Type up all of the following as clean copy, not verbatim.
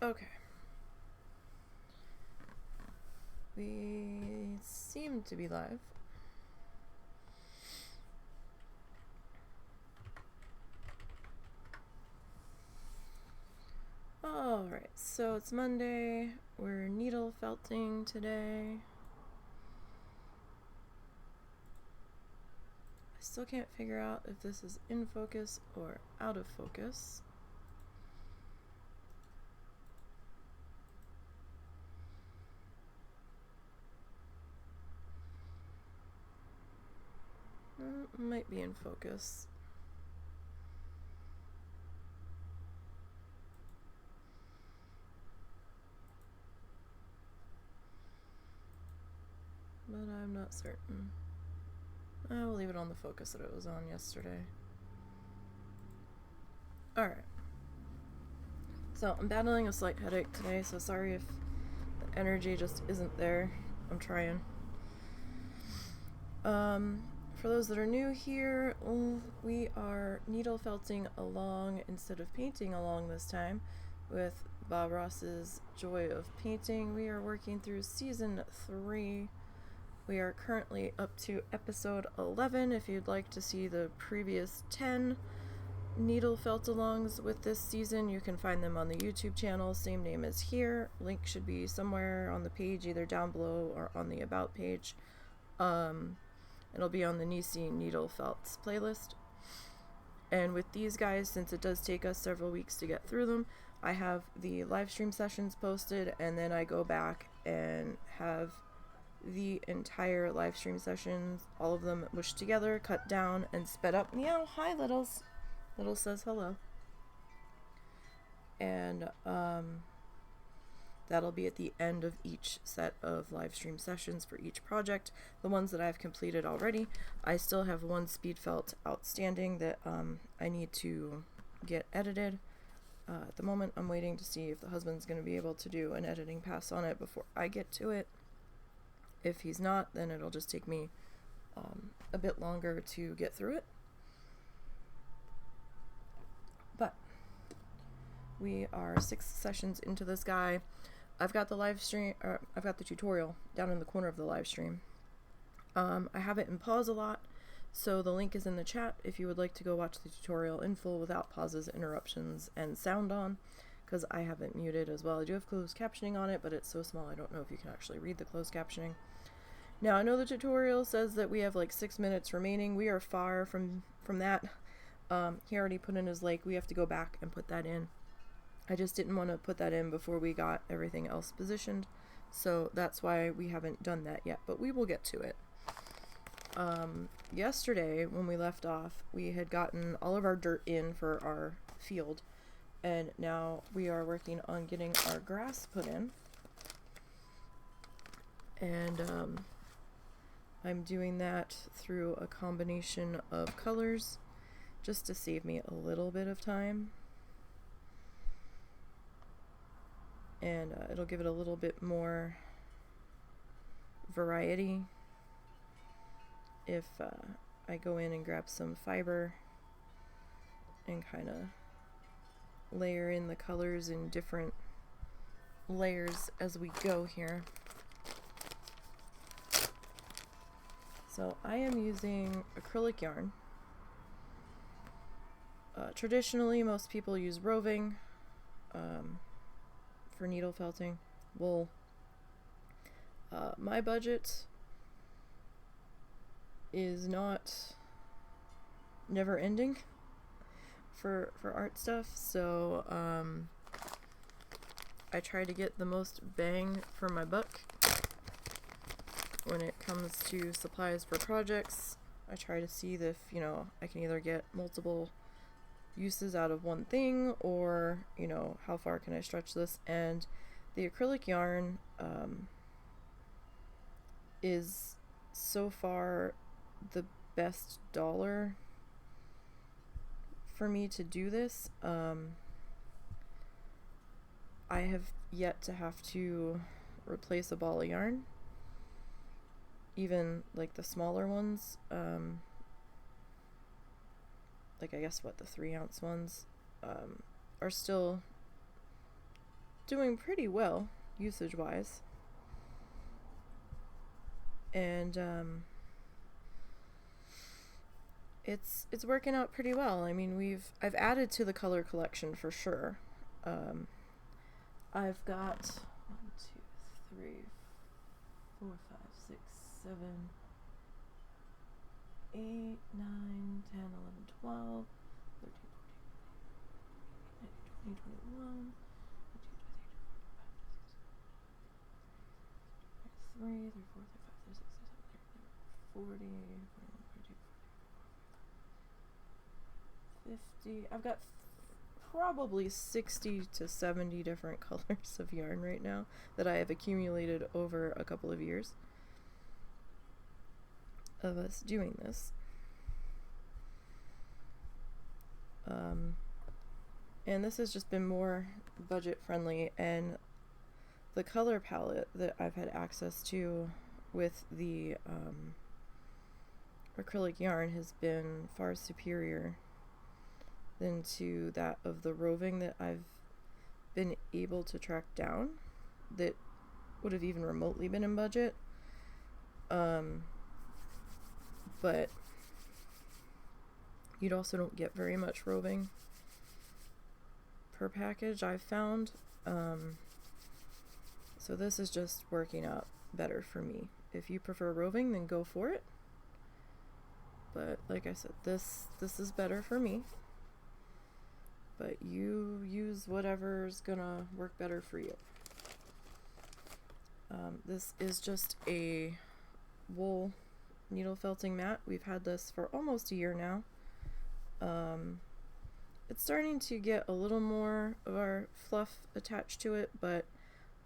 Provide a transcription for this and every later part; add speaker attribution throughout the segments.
Speaker 1: Okay. We seem to be live. Alright, so it's Monday. We're needle felting today. I still can't figure out if this is in focus or out of focus. Might be in focus. But I'm not certain. I will leave it on the focus that it was on yesterday. Alright. So I'm battling a slight headache today, so sorry if the energy just isn't there. I'm trying. For those that are new here, we are needle felting along instead of painting along this time with Bob Ross's Joy of Painting. We are working through season 3. We are currently up to episode 11. If you'd like to see the previous 10 needle felt alongs with this season, you can find them on the YouTube channel, same name as here. Link should be somewhere on the page, either down below or on the about page. It'll be on the Nisey Needle Felts playlist. And with these guys, since it does take us several weeks to get through them, I have the live stream sessions posted, and then I go back and have the entire live stream sessions, all of them mushed together, cut down, and sped up. Meow, hi Littles. Littles says hello. And that'll be at the end of each set of live stream sessions for each project. The ones that I've completed already, I still have one speed felt outstanding that I need to get edited. At the moment, I'm waiting to see if the husband's going to be able to do an editing pass on it before I get to it. If he's not, then it'll just take me a bit longer to get through it. But we are 6 sessions into this guy. I've got the live stream, or I've got the tutorial down in the corner of the live stream. I have it in pause a lot, so the link is in the chat if you would like to go watch the tutorial in full without pauses, interruptions, and sound on, because I have it muted as well. I do have closed captioning on it, but it's so small I don't know if you can actually read the closed captioning. Now, I know the tutorial says that we have like 6 minutes remaining. We are far from that. He already put in his lake. We have to go back and put that in. I just didn't want to put that in before we got everything else positioned, so that's why we haven't done that yet, but we will get to it. Yesterday, when we left off, we had gotten all of our dirt in for our field, and now we are working on getting our grass put in. And I'm doing that through a combination of colors just to save me a little bit of time. And it'll give it a little bit more variety if I go in and grab some fiber and kind of layer in the colors in different layers as we go here. So I am using acrylic yarn. Traditionally, most people use roving for needle felting wool. My budget is not never ending for art stuff, so I try to get the most bang for my buck when it comes to supplies for projects. I try to see if, you know, I can either get multiple uses out of one thing, or, you know, how far can I stretch this. And the acrylic yarn is so far the best dollar for me to do this. I have yet to have to replace a ball of yarn, even like the smaller ones, like I guess what the 3-ounce ones are still doing pretty well usage wise, and it's working out pretty well. I mean, I've added to the color collection for sure. I've got 1, 2, 3, 4, 5, 6, 7, 8, 9, 10, 11, 12, 13, 14, 15, 16, 17, 18, 19, 20, 21, 22, 23, 24, 25, 26, 27, 30, 40, 50. I've got probably 60 to 70 different colors of yarn right now that I have accumulated over a couple of years of us doing this. And this has just been more budget friendly, and the color palette that I've had access to with the acrylic yarn has been far superior than to that of the Roving that I've been able to track down that would have even remotely been in budget. But you also don't get very much Roving per package, I've found. So this is just working out better for me. If you prefer Roving, then go for it. But like I said, this is better for me. But you use whatever's gonna work better for you. This is just a wool needle felting mat. We've had this for almost a year now. It's starting to get a little more of our fluff attached to it, but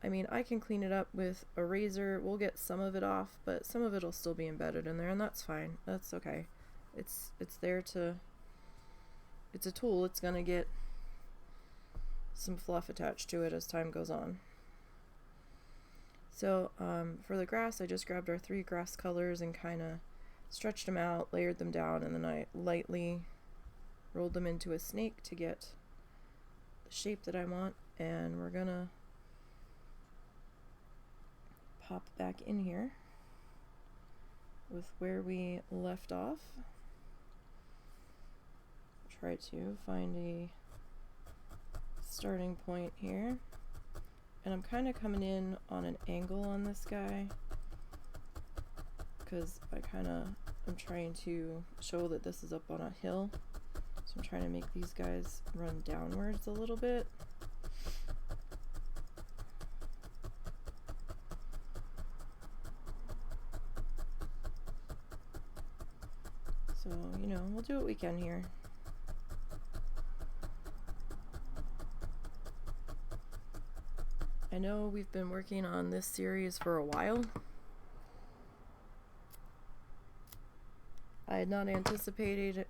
Speaker 1: I mean, I can clean it up with a razor. We'll get some of it off, but some of it will still be embedded in there, and that's fine. That's okay. It's there to, it's a tool. It's gonna get some fluff attached to it as time goes on. So for the grass, I just grabbed our 3 grass colors and kind of stretched them out, layered them down, and then I lightly rolled them into a snake to get the shape that I want. And we're gonna pop back in here with where we left off. Try to find a starting point here, and I'm kind of coming in on an angle on this guy because I'm trying to show that this is up on a hill, so I'm trying to make these guys run downwards a little bit. So, you know, we'll do what we can here. I know we've been working on this series for a while. I had not anticipated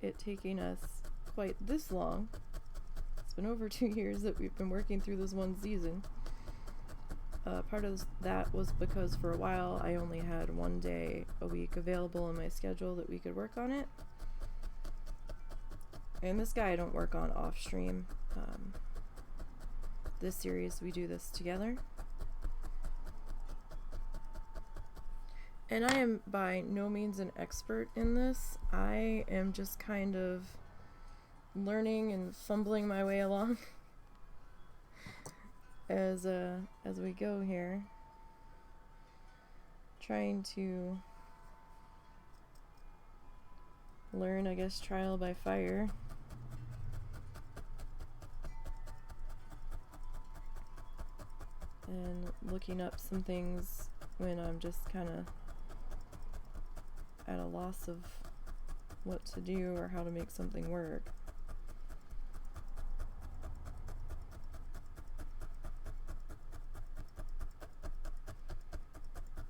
Speaker 1: it taking us quite this long. It's been over 2 years that we've been working through this one season. Part of that was because for a while I only had 1 day a week available in my schedule that we could work on it. And this guy I don't work on off stream. This series we do this together. And I am by no means an expert in this. I am just kind of learning and fumbling my way along as we go here, trying to learn, I guess, trial by fire. And looking up some things when I'm just kind of at a loss of what to do or how to make something work.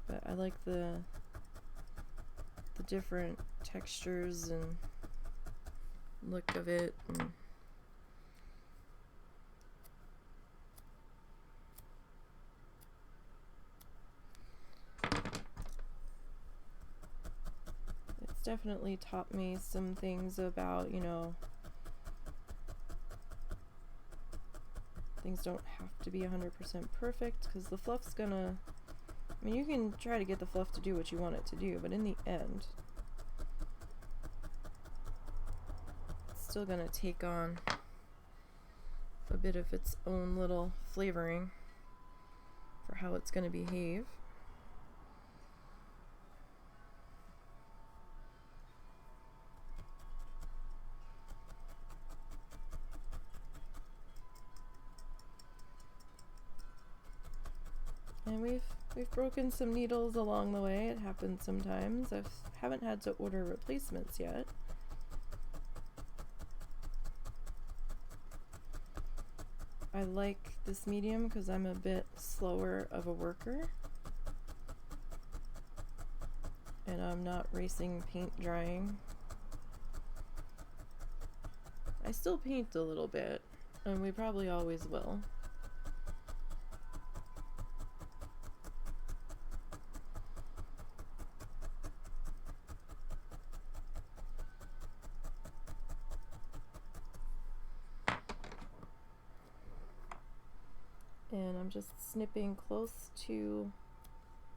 Speaker 1: But I like the different textures and look of it, and definitely taught me some things about, you know, Things don't have to be 100% perfect, because the fluff's gonna, I mean, you can try to get the fluff to do what you want it to do, but in the end, it's still gonna take on a bit of its own little flavoring for how it's gonna behave. And we've broken some needles along the way. It happens sometimes. Haven't had to order replacements yet. I like this medium because I'm a bit slower of a worker, and I'm not racing paint drying. I still paint a little bit, and we probably always will. And I'm just snipping close to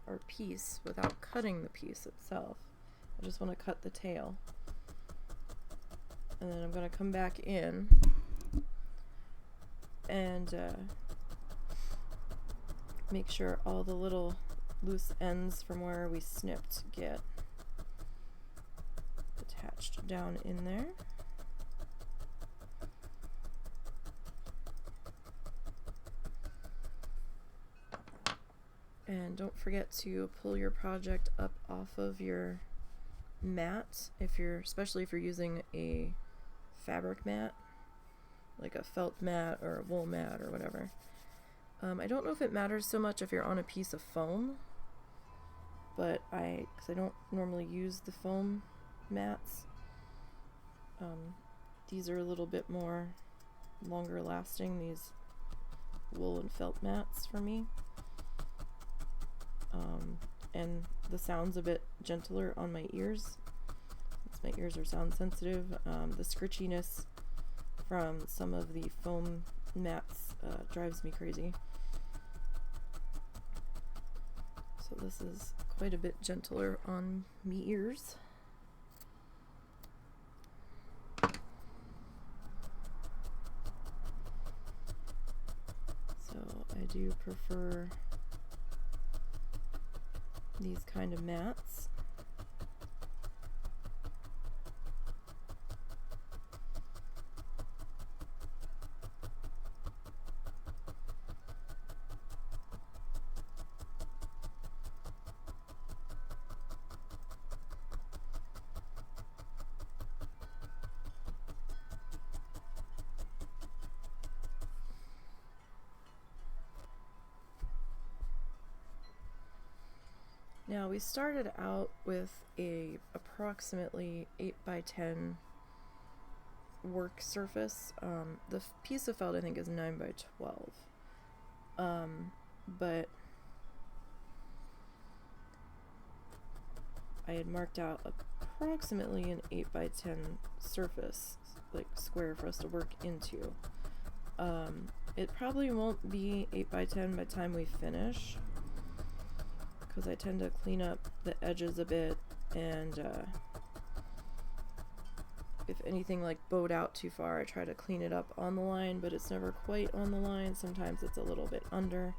Speaker 1: our piece without cutting the piece itself. I just want to cut the tail. And then I'm going to come back in and make sure all the little loose ends from where we snipped get attached down in there. And don't forget to pull your project up off of your mat, especially if you're using a fabric mat, like a felt mat or a wool mat or whatever. I don't know if it matters so much if you're on a piece of foam, but because I don't normally use the foam mats, these are a little bit more longer lasting, these wool and felt mats for me. And the sound's a bit gentler on my ears, since my ears are sound sensitive. The scritchiness from some of the foam mats drives me crazy. So this is quite a bit gentler on me ears. So I do prefer these kind of mats. Now we started out with a approximately 8x10 work surface. The piece of felt I think is 9x12, but I had marked out approximately an 8x10 surface, like square, for us to work into. It probably won't be 8x10 by the time we finish, because I tend to clean up the edges a bit, and if anything like bowed out too far, I try to clean it up on the line, but it's never quite on the line. Sometimes it's a little bit under,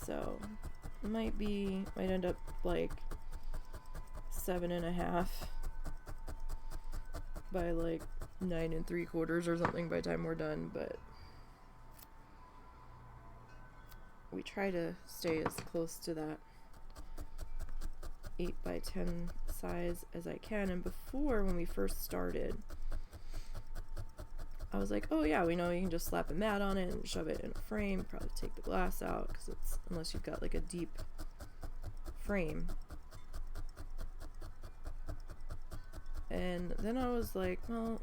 Speaker 1: so it might end up like 7.5 by like 9 3/4 or something by the time we're done, but we try to stay as close to that 8x10 size as I can. And before, when we first started, I was like, oh yeah, we know you can just slap a mat on it and shove it in a frame, probably take the glass out, because it's, unless you've got like a deep frame. And then I was like, well,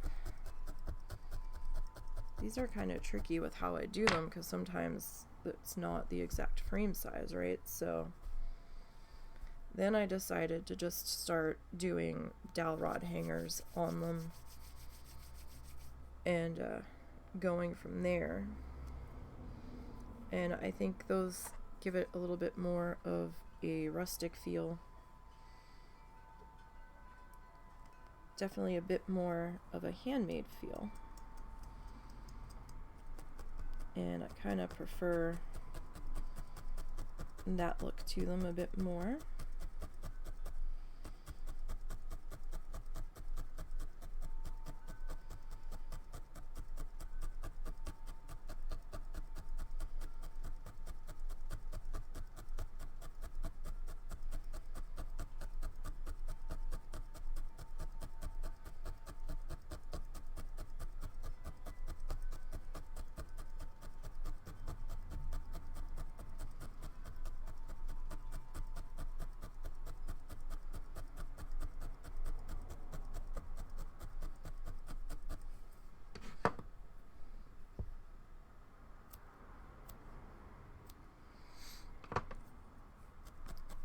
Speaker 1: these are kind of tricky with how I do them, because sometimes it's not the exact frame size, right? So then I decided to just start doing dowel rod hangers on them and going from there. and I think those give it a little bit more of a rustic feel. Definitely a bit more of a handmade feel. And I kind of prefer that look to them a bit more.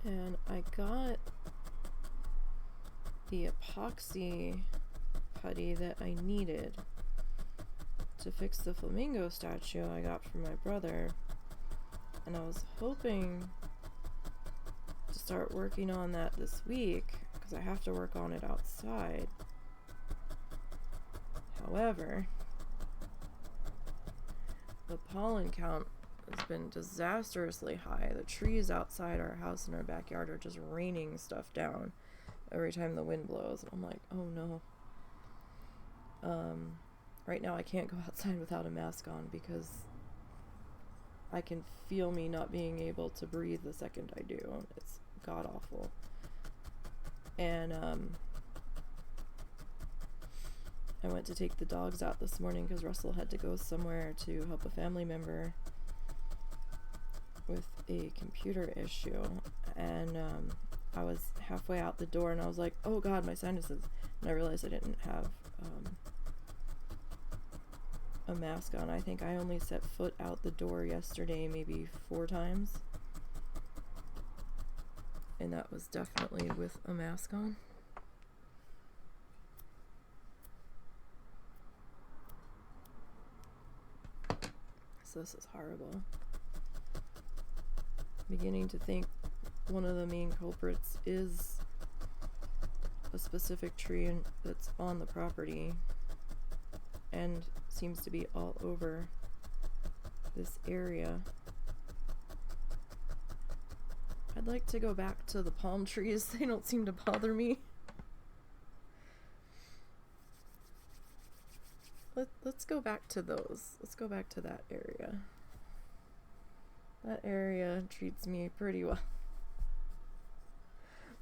Speaker 1: And I got the epoxy putty that I needed to fix the flamingo statue I got from my brother, and I was hoping to start working on that this week because I have to work on it outside. However, the pollen count has been disastrously high. The trees outside our house in our backyard are just raining stuff down every time the wind blows. And I'm like, oh no. Right now I can't go outside without a mask on because I can feel me not being able to breathe the second I do. It's god awful. And I went to take the dogs out this morning because Russell had to go somewhere to help a family member with a computer issue, and I was halfway out the door and I was like, oh god, my sinuses, and I realized I didn't have a mask on. I think I only set foot out the door yesterday maybe 4 times, and that was definitely with a mask on. So this is horrible. Beginning to think one of the main culprits is a specific tree that's on the property and seems to be all over this area. I'd like to go back to the palm trees. They don't seem to bother me. Let's go back to those. Let's go back to that area. That area treats me pretty well.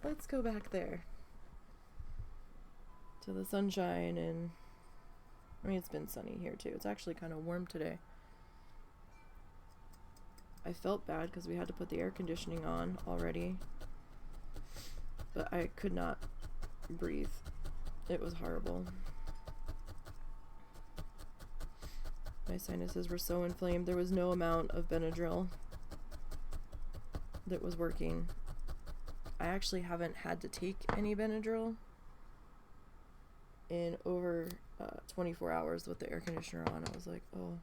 Speaker 1: Let's go back there. To the sunshine, and I mean, it's been sunny here too. It's actually kind of warm today. I felt bad because we had to put the air conditioning on already, but I could not breathe. It was horrible. My sinuses were so inflamed. There was no amount of Benadryl that was working. I actually haven't had to take any Benadryl in over 24 hours with the air conditioner on. I was like, oh.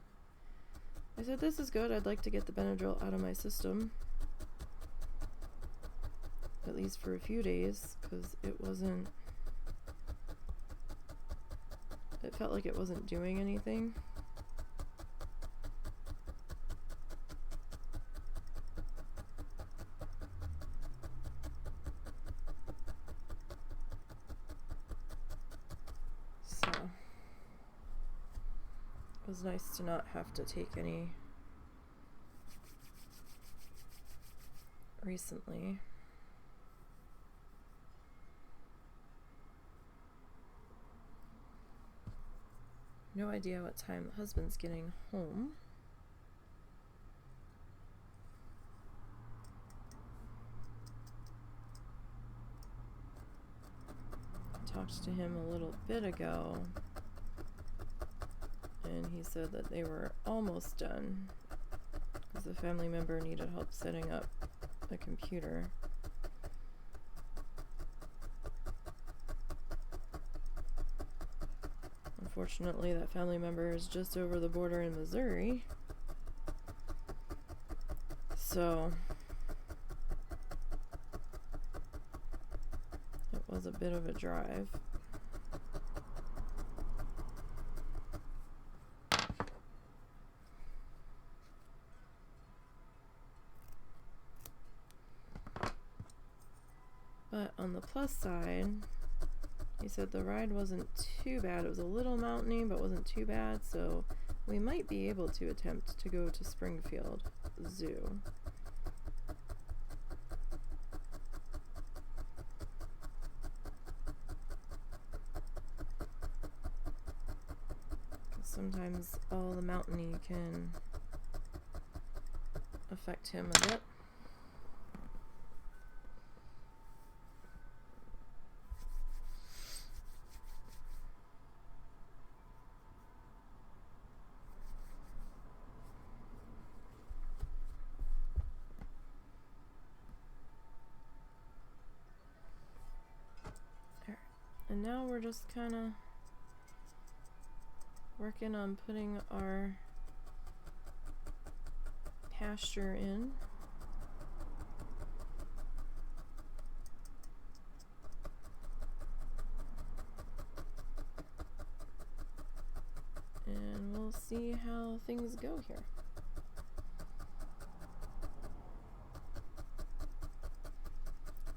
Speaker 1: I said, this is good. I'd like to get the Benadryl out of my system, at least for a few days, because it felt like it wasn't doing anything. It was nice to not have to take any recently. No idea what time the husband's getting home. I talked to him a little bit ago, and he said that they were almost done because the family member needed help setting up a computer. Unfortunately, that family member is just over the border in Missouri, so it was a bit of a drive. But on the plus side, he said the ride wasn't too bad. It was a little mountainy, but wasn't too bad, so we might be able to attempt to go to Springfield Zoo. Sometimes all the mountainy can affect him a bit. And now we're just kind of working on putting our pasture in. And we'll see how things go here.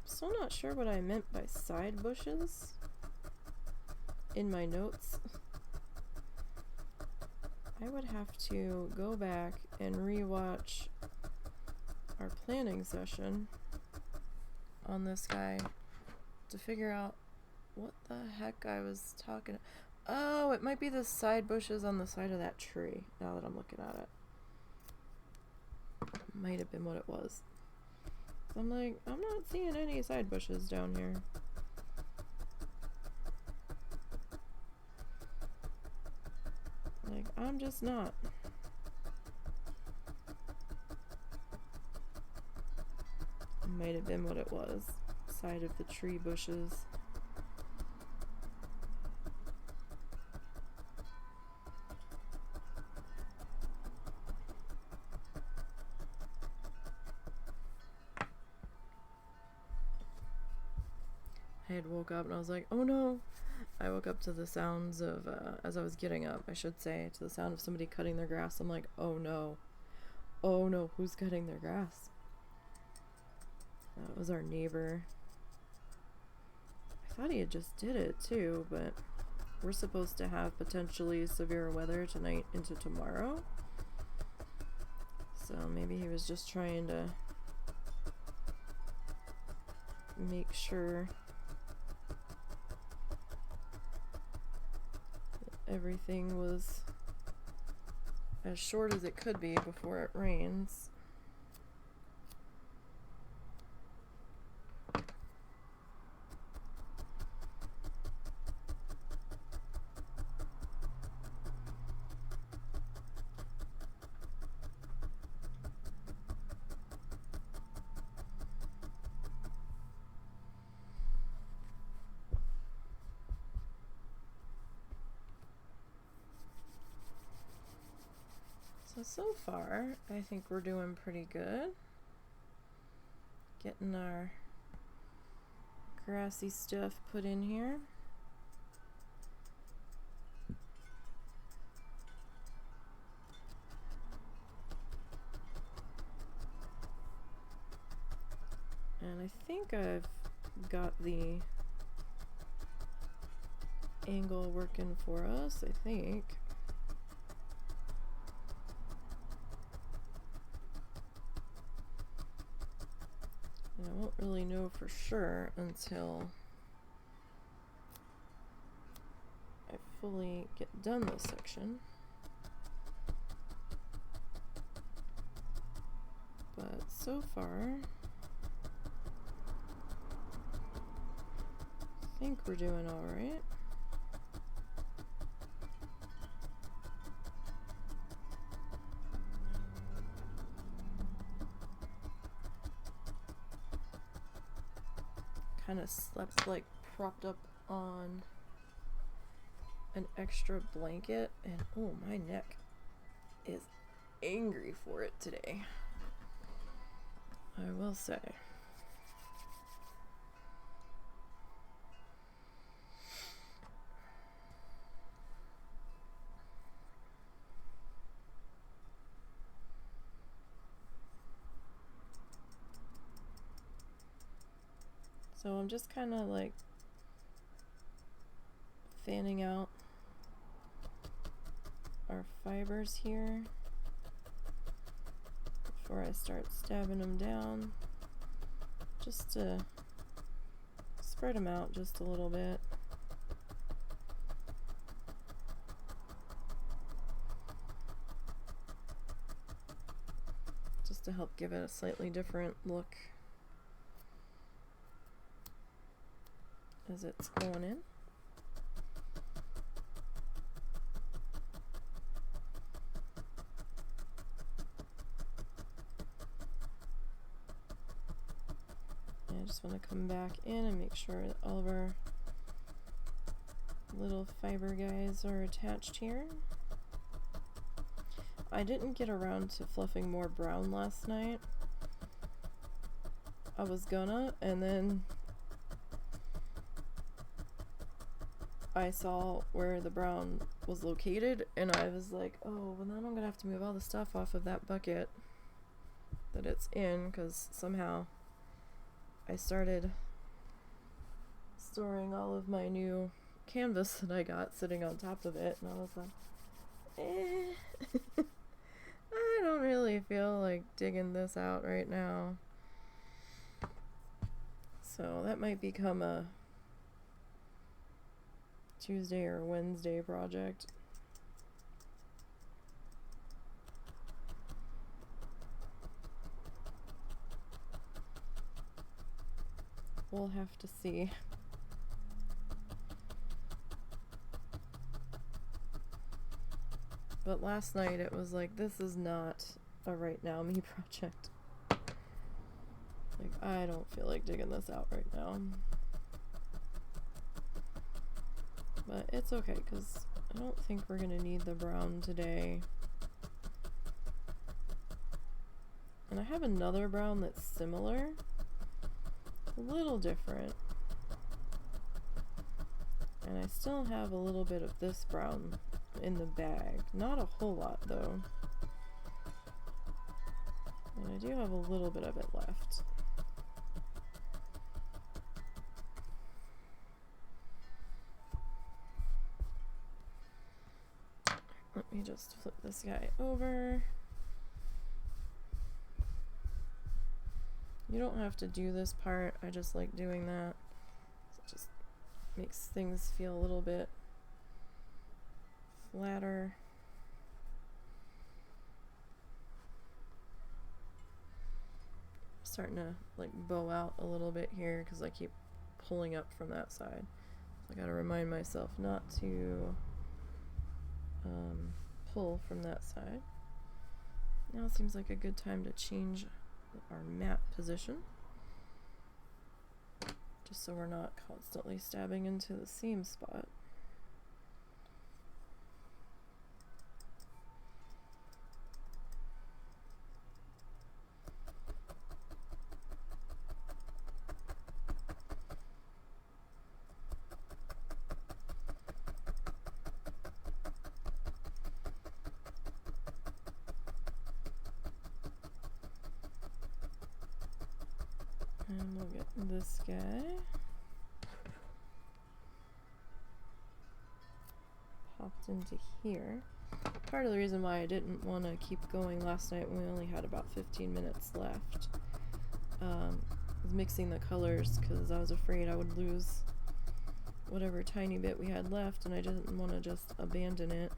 Speaker 1: Still not sure what I meant by side bushes in my notes. I would have to go back and rewatch our planning session on this guy to figure out what the heck I was talking about. Oh, it might be the side bushes on the side of that tree, now that I'm looking at it. Might have been what it was. So I'm like, I'm not seeing any side bushes down here. Like, I'm just not. Might have been what it was. Side of the tree bushes. I had woke up and I was like, oh no. I woke up to the sounds of, as I was getting up, I should say, to the sound of somebody cutting their grass. I'm like, oh no. Oh no, who's cutting their grass? That was our neighbor. I thought he had just did it too, but we're supposed to have potentially severe weather tonight into tomorrow. So maybe he was just trying to make sure everything was as short as it could be before it rains. So far, I think we're doing pretty good. Getting our grassy stuff put in here. And I think I've got the angle working for us, I think. I won't really know for sure until I fully get done this section. But so far, I think we're doing all right. Kind of slept like propped up on an extra blanket, and oh, my neck is angry for it today. I will say. So I'm just kind of like fanning out our fibers here before I start stabbing them down, just to spread them out just a little bit. Just to help give it a slightly different look as it's going in. And I just want to come back in and make sure that all of our little fiber guys are attached here. I didn't get around to fluffing more brown last night. I was gonna, and then I saw where the brown was located, and I was like, oh, well then I'm gonna have to move all the stuff off of that bucket that it's in, because somehow I started storing all of my new canvas that I got sitting on top of it, and I was like, I don't really feel like digging this out right now. So that might become a Tuesday or Wednesday project. We'll have to see. But last night it was like, this is not a right now me project. Like, I don't feel like digging this out right now. But it's okay, because I don't think we're going to need the brown today. And I have another brown that's similar. A little different. And I still have a little bit of this brown in the bag. Not a whole lot, though. And I do have a little bit of it left. Let me just flip this guy over. You don't have to do this part, I just like doing that. It just makes things feel a little bit flatter. Starting to like bow out a little bit here because I keep pulling up from that side. So I gotta remind myself not to pull from that side. Now it seems like a good time to change our mat position, just so we're not constantly stabbing into the seam spot. And we'll get this guy popped into here. Part of the reason why I didn't want to keep going last night when we only had about 15 minutes left was mixing the colors, because I was afraid I would lose whatever tiny bit we had left, and I didn't want to just abandon it.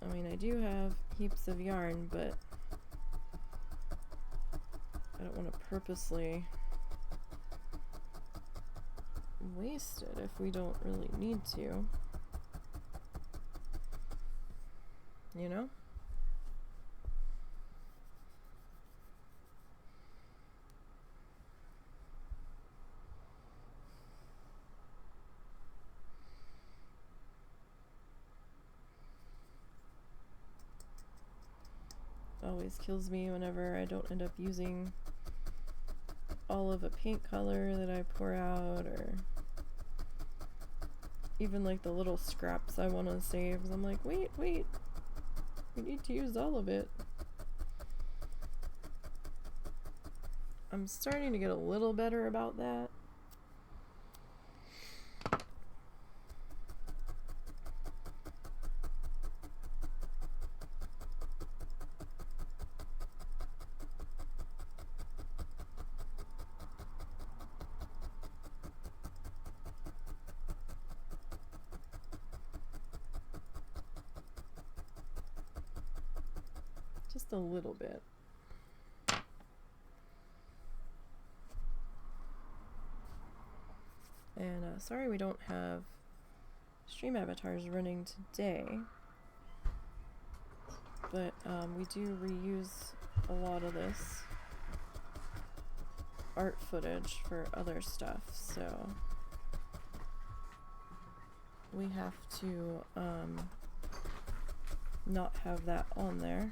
Speaker 1: I mean, I do have heaps of yarn, but I don't want to purposely waste it if we don't really need to. You know? always kills me whenever I don't end up using all of a paint color that I pour out, or even like the little scraps I want to save. I'm like, wait, we need to use all of it. I'm starting to get a little better about that. Just a little bit. And sorry we don't have stream avatars running today, but we do reuse a lot of this art footage for other stuff, so we have to not have that on there.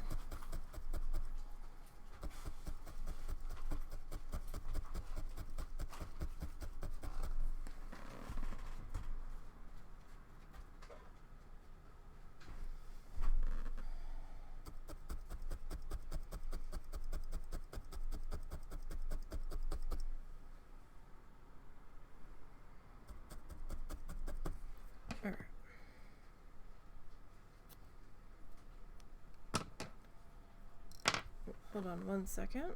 Speaker 1: Hold on one second.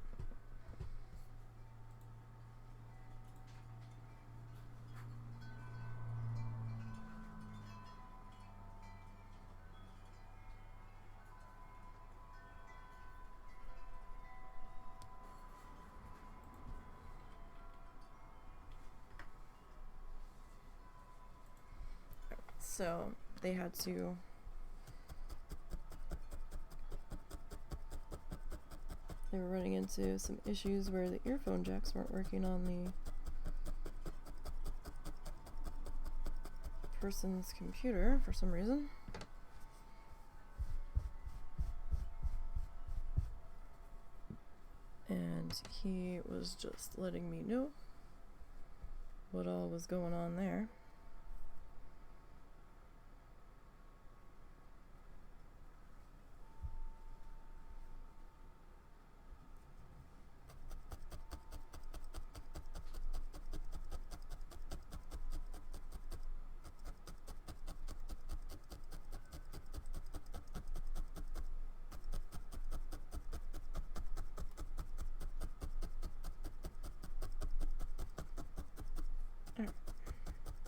Speaker 1: So they had to they were running into some issues where the earphone jacks weren't working on the person's computer for some reason. And he was just letting me know what all was going on there.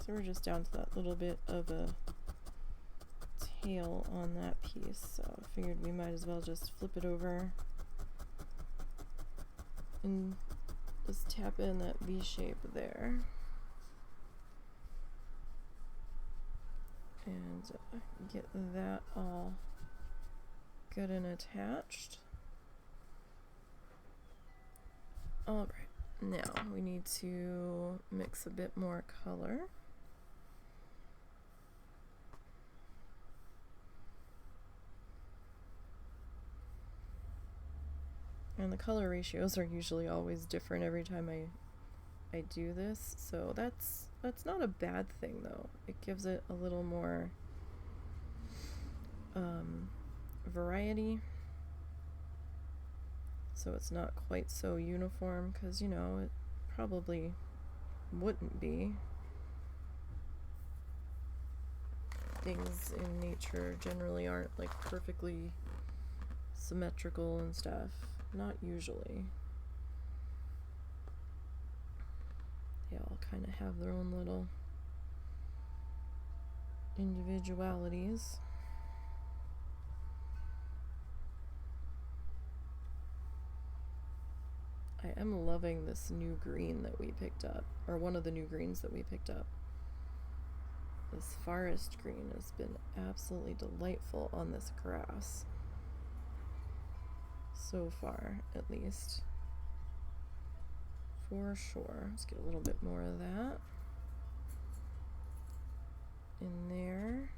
Speaker 1: So we're just down to that little bit of a tail on that piece, so I figured we might as well just flip it over and just tap in that V shape there. And get that all good and attached. Alright, now we need to mix a bit more color. And the color ratios are usually always different every time I do this, so that's not a bad thing though. It gives it a little more variety, so it's not quite so uniform, because you know it probably wouldn't be. Things in nature generally aren't like perfectly symmetrical and stuff. Not usually. They all kind of have their own little individualities. I am loving this new green that we picked up, or one of the new greens that we picked up. This forest green has been absolutely delightful on this grass. So far, at least. For sure. Let's get a little bit more of that in there.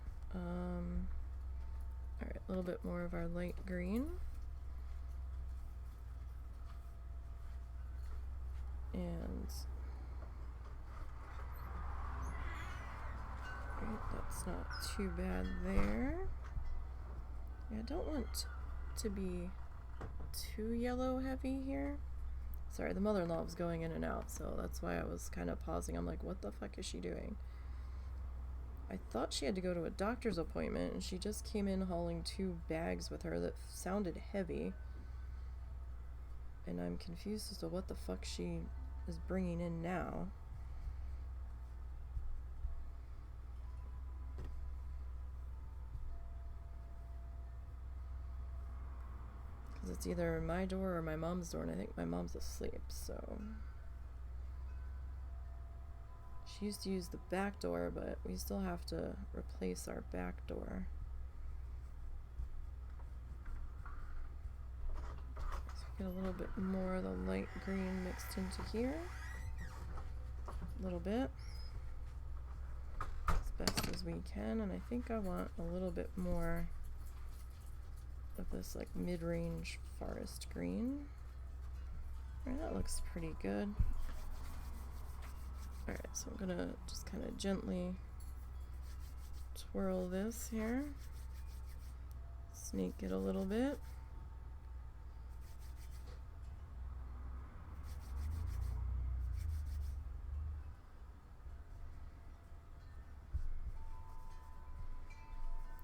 Speaker 1: Alright, a little bit more of our light green. And right, that's not too bad there. Yeah, I don't want to be too yellow heavy here. Sorry, the mother-in-law was going in and out, so that's why I was kind of pausing. I'm like, what the fuck is she doing? I thought she had to go to a doctor's appointment, and she just came in hauling 2 bags with her that sounded heavy. And I'm confused as to what the fuck she is bringing in now. Because it's either my door or my mom's door, and I think my mom's asleep, so... She used to use the back door, but we still have to replace our back door. So get a little bit more of the light green mixed into here. A little bit. As best as we can, and I think I want a little bit more of this like mid-range forest green. Alright, that looks pretty good. Alright, so I'm gonna just kind of gently twirl this here. Snake it a little bit.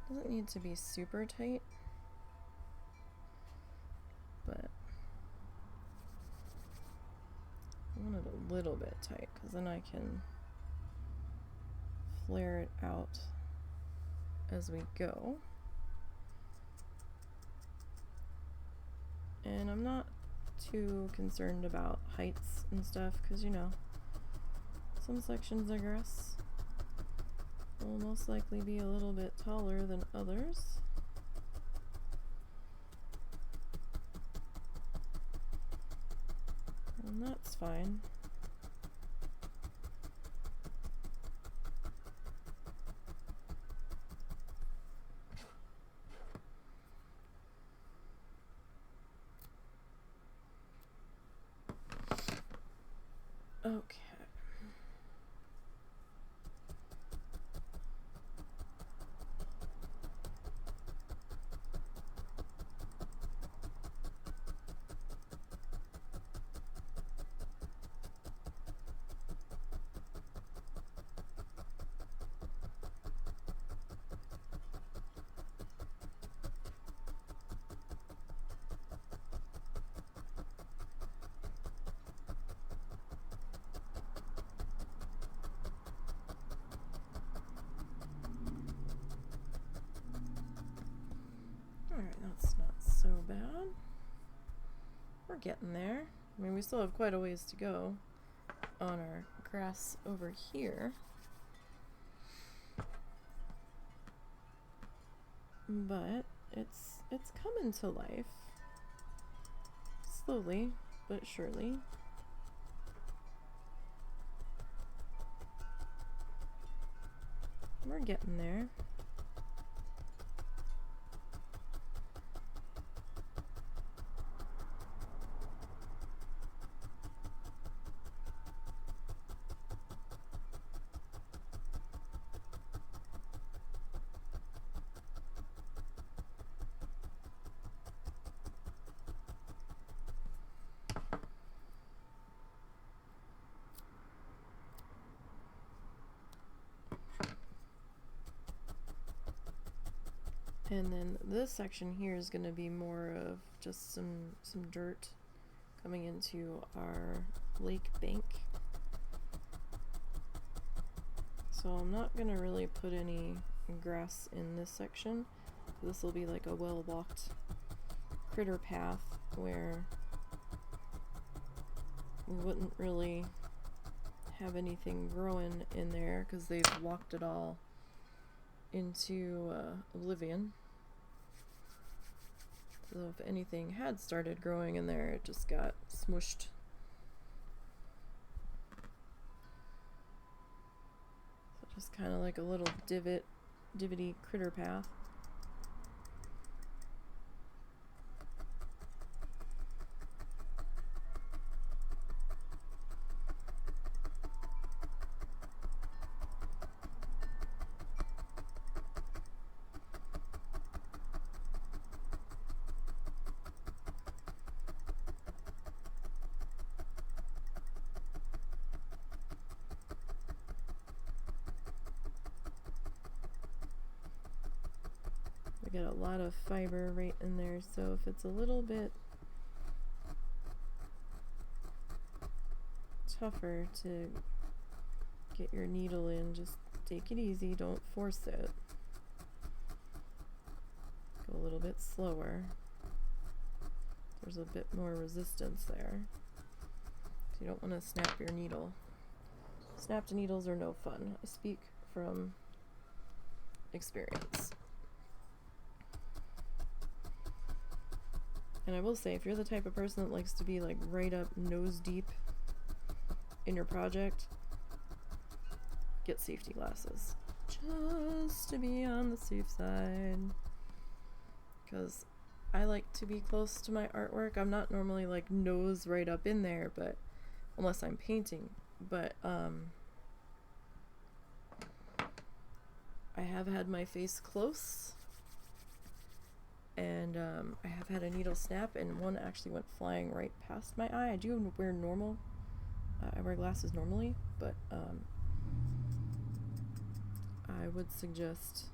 Speaker 1: Doesn't need to be super tight, but I want it a little bit tight because then I can flare it out as we go. And I'm not too concerned about heights and stuff because, you know, some sections of grass will most likely be a little bit taller than others. And that's fine. Okay. Alright, that's not so bad. We're getting there. I mean, we still have quite a ways to go on our grass over here. But it's coming to life. Slowly, but surely. We're getting there. And then this section here is going to be more of just some dirt coming into our lake bank. So I'm not going to really put any grass in this section. This will be like a well-walked critter path where we wouldn't really have anything growing in there because they've walked it all into oblivion. So if anything had started growing in there, it just got smushed. So just kind of like a little divoty critter path. get a lot of fiber right in there, so if it's a little bit tougher to get your needle in, just take it easy, don't force it. Go a little bit slower. There's a bit more resistance there. So you don't want to snap your needle. Snapped needles are no fun. I speak from experience. And I will say, if you're the type of person that likes to be like right up nose deep in your project, get safety glasses. Just to be on the safe side. Because I like to be close to my artwork. I'm not normally like nose right up in there, but unless I'm painting. But I have had my face close, and I have had a needle snap, and one actually went flying right past my eye. I do wear normal, I wear glasses normally, but I would suggest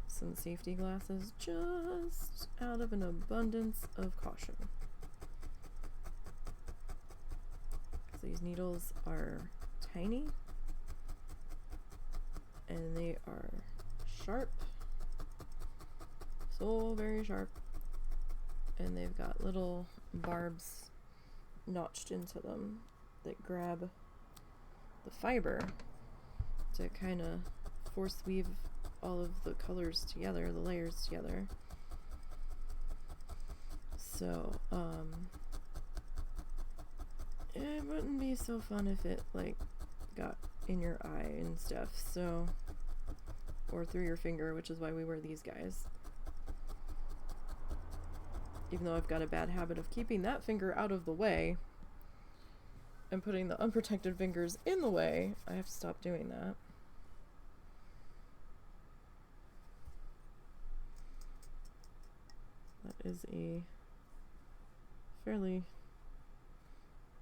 Speaker 1: some safety glasses just out of an abundance of caution. These needles are tiny and they are sharp, so very sharp, and they've got little barbs notched into them that grab the fiber to kind of force weave all of the colors together, the layers together. So it wouldn't be so fun if it like got in your eye and stuff, so, or through your finger, which is why we wear these guys. Even though I've got a bad habit of keeping that finger out of the way and putting the unprotected fingers in the way, I have to stop doing that. That is a fairly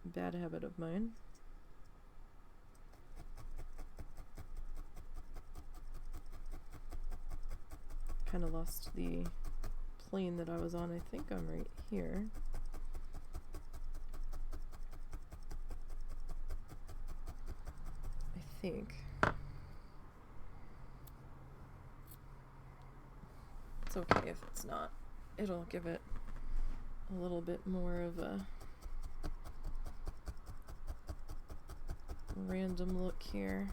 Speaker 1: bad habit of mine. Kind of lost the plane that I was on. I think I'm right here. I think. It's okay if it's not. It'll give it a little bit more of a random look here.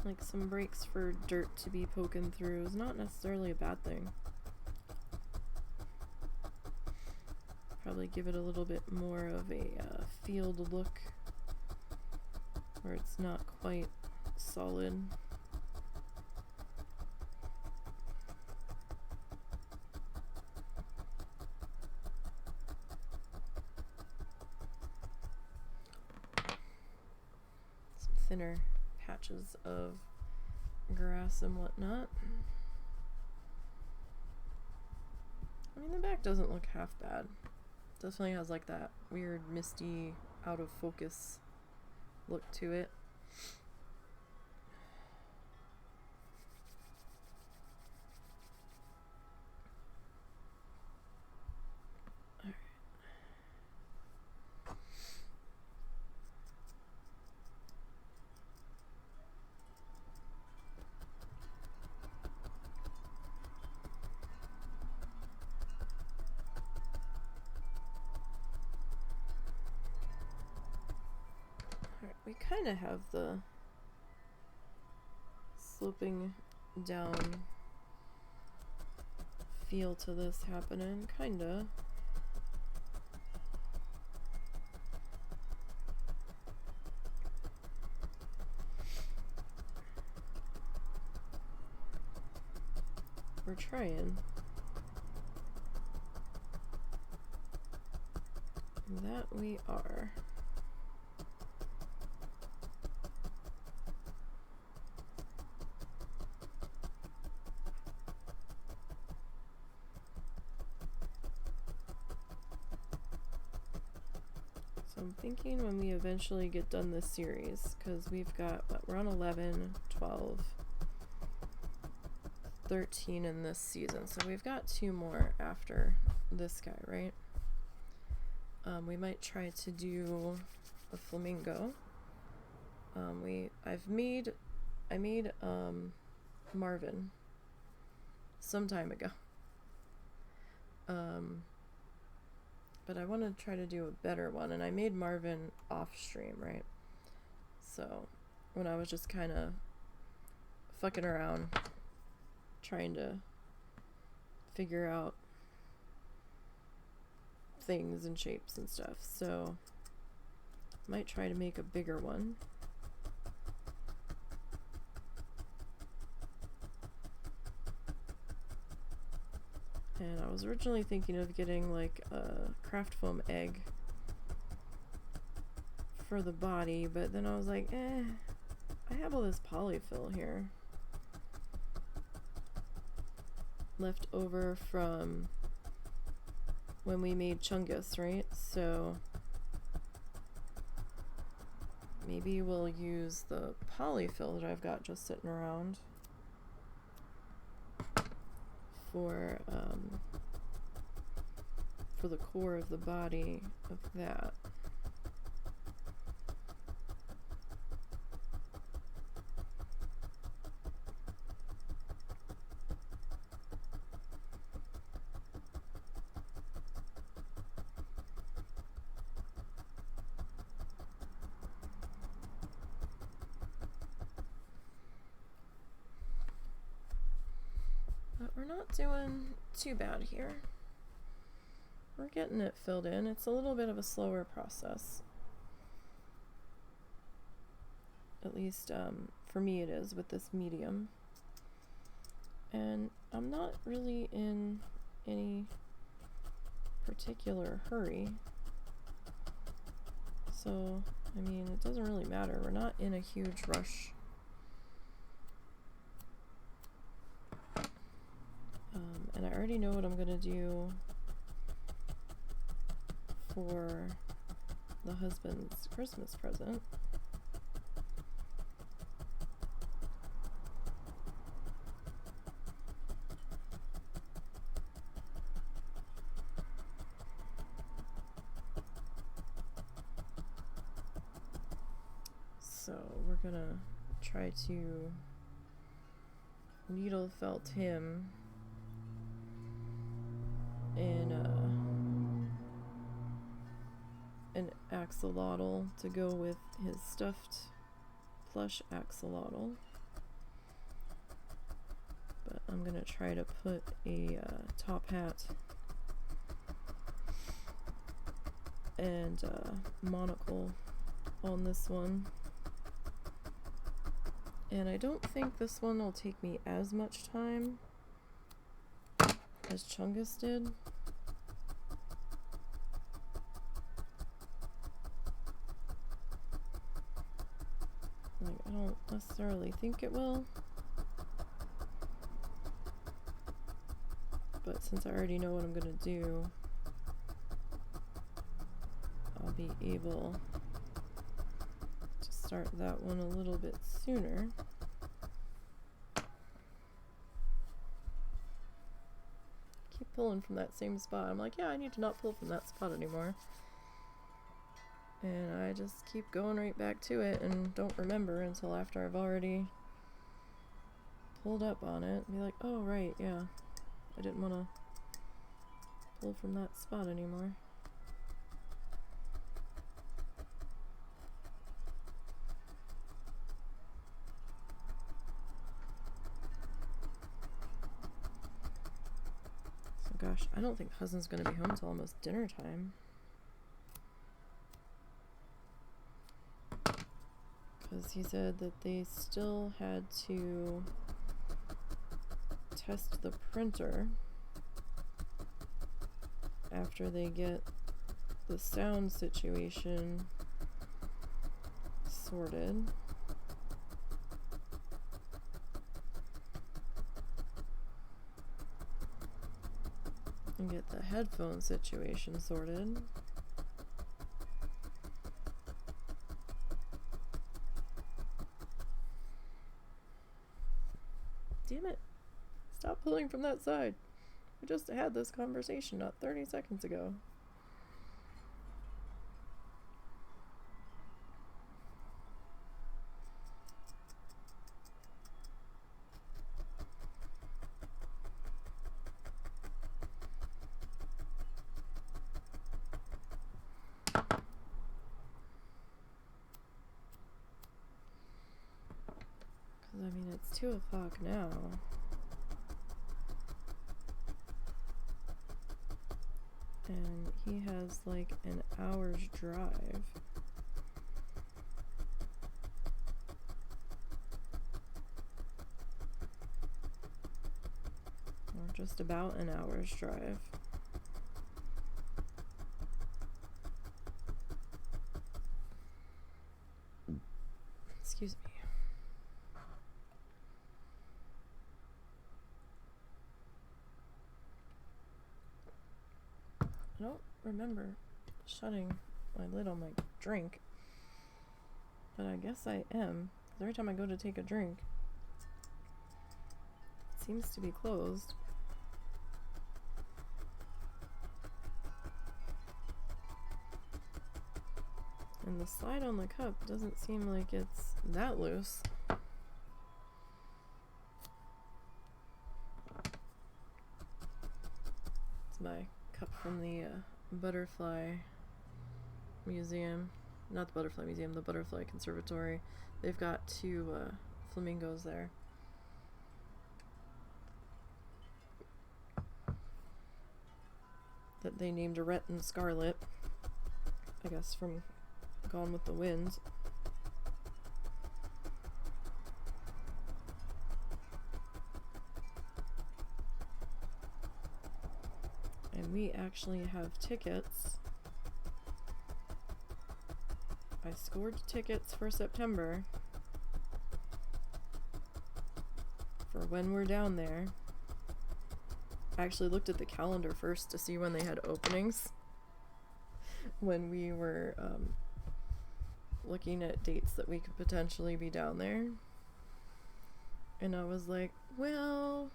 Speaker 1: Like some breaks for dirt to be poking through is not necessarily a bad thing. Probably give it a little bit more of a field look where it's not quite solid. Some thinner patches of grass and whatnot. I mean, the back doesn't look half bad. Definitely has like that weird misty out of focus look to it. We kind of have the sloping down feel to this happening, kinda. We're trying. That we are. So I'm thinking when we eventually get done this series, because we've got, what, we're on 11, 12, 13 in this season, so we've got 2 more after this guy, right? We might try to do a flamingo. I made Marvin some time ago. But I want to try to do a better one, and I made Marvin off stream, right? So when I was just kind of fucking around trying to figure out things and shapes and stuff, so might try to make a bigger one. And I was originally thinking of getting like a craft foam egg for the body, but then I was like, I have all this polyfill here left over from when we made Chungus, right? So maybe we'll use the polyfill that I've got just sitting around for the core of the body of that. But we're not doing too bad here. We're getting it filled in. It's a little bit of a slower process. At least for me it is with this medium. And I'm not really in any particular hurry. So, I mean, it doesn't really matter. We're not in a huge rush. And I already know what I'm gonna do for the husband's Christmas present. So we're gonna try to needle felt him in an axolotl to go with his stuffed plush axolotl. But I'm gonna try to put a top hat and monocle on this one. And I don't think this one will take me as much time as Chungus did. Like, I don't necessarily think it will. But since I already know what I'm gonna do, I'll be able to start that one a little bit sooner. Keep pulling from that same spot. I'm like, yeah, I need to not pull from that spot anymore. And I just keep going right back to it and don't remember until after I've already pulled up on it. Be like, oh right, yeah, I didn't want to pull from that spot anymore. So gosh, I don't think husband's going to be home till almost dinner time. Because he said that they still had to test the printer after they get the sound situation sorted. And get the headphone situation sorted. Damn it. Stop pulling from that side. We just had this conversation not 30 seconds ago. Because, I mean, it's 2 o'clock now. And he has like an hour's drive. Or just about an hour's drive. Excuse me. I don't remember shutting my lid on my drink, but I guess I am. 'Cause every time I go to take a drink, it seems to be closed. And the slide on the cup doesn't seem like it's that loose. It's my cup from the butterfly museum. Not the butterfly museum, the butterfly conservatory. They've got 2 flamingos there. That they named Red and Scarlet. I guess from Gone with the Wind. And we actually have tickets. I scored tickets for September for when we're down there. I actually looked at the calendar first to see when they had openings when we were looking at dates that we could potentially be down there. And I was like, well,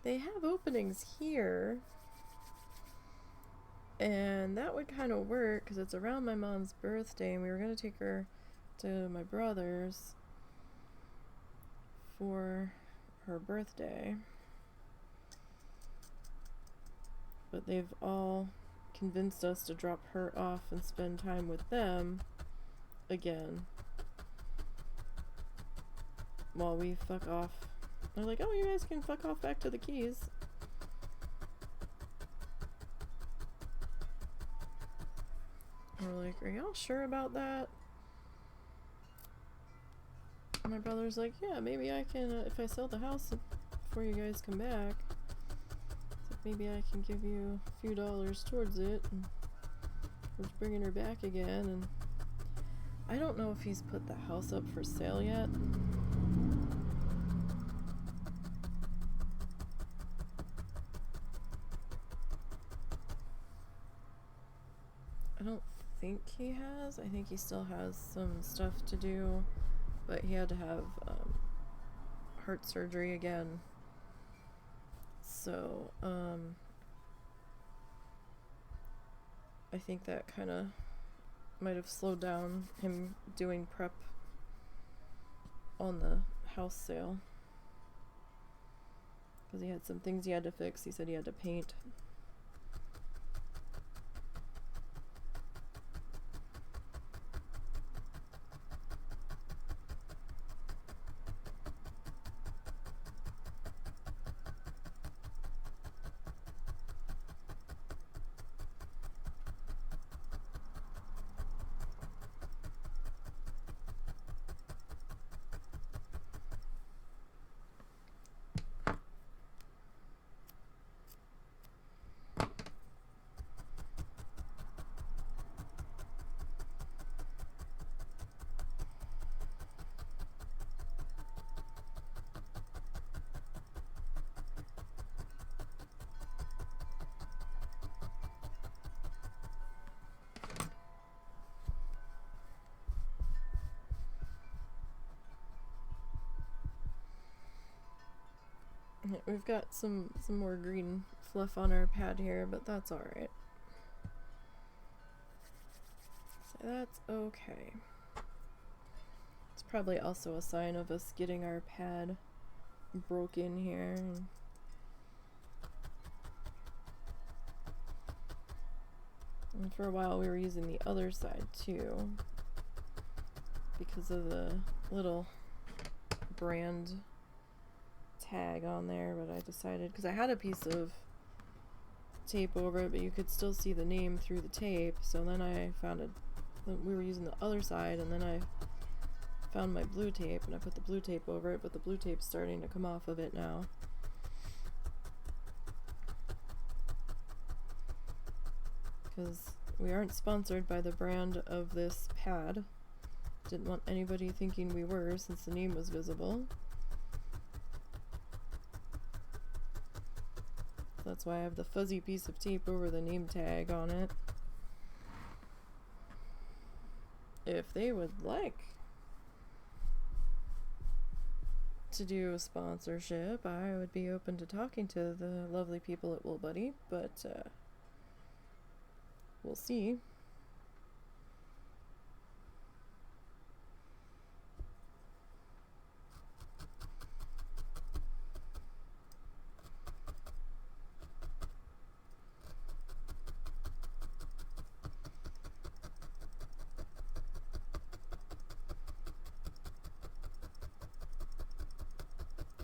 Speaker 1: they have openings here. And that would kind of work because it's around my mom's birthday and we were going to take her to my brother's for her birthday. But they've all convinced us to drop her off and spend time with them again while we fuck off. They're like, oh, you guys can fuck off back to the Keys. And we're like, are y'all sure about that? And my brother's like, yeah, maybe I can, if I sell the house before you guys come back, maybe I can give you a few dollars towards it, and we're bringing her back again. And I don't know if he's put the house up for sale yet. I don't think he has. I think he still has some stuff to do, but he had to have heart surgery again. So, I think that kind of might have slowed down him doing prep on the house sale. Because he had some things he had to fix. He said he had to paint. We've got some more green fluff on our pad here, but that's alright. So that's okay. It's probably also a sign of us getting our pad broken here. And for a while we were using the other side too, because of the little brand tag on there, but I decided, because I had a piece of tape over it, but you could still see the name through the tape, so then I found it, we were using the other side, and then I found my blue tape, and I put the blue tape over it, but the blue tape's starting to come off of it now. Because we aren't sponsored by the brand of this pad. Didn't want anybody thinking we were, since the name was visible. That's why I have the fuzzy piece of tape over the name tag on it. If they would like to do a sponsorship, I would be open to talking to the lovely people at Wool Buddy, but we'll see.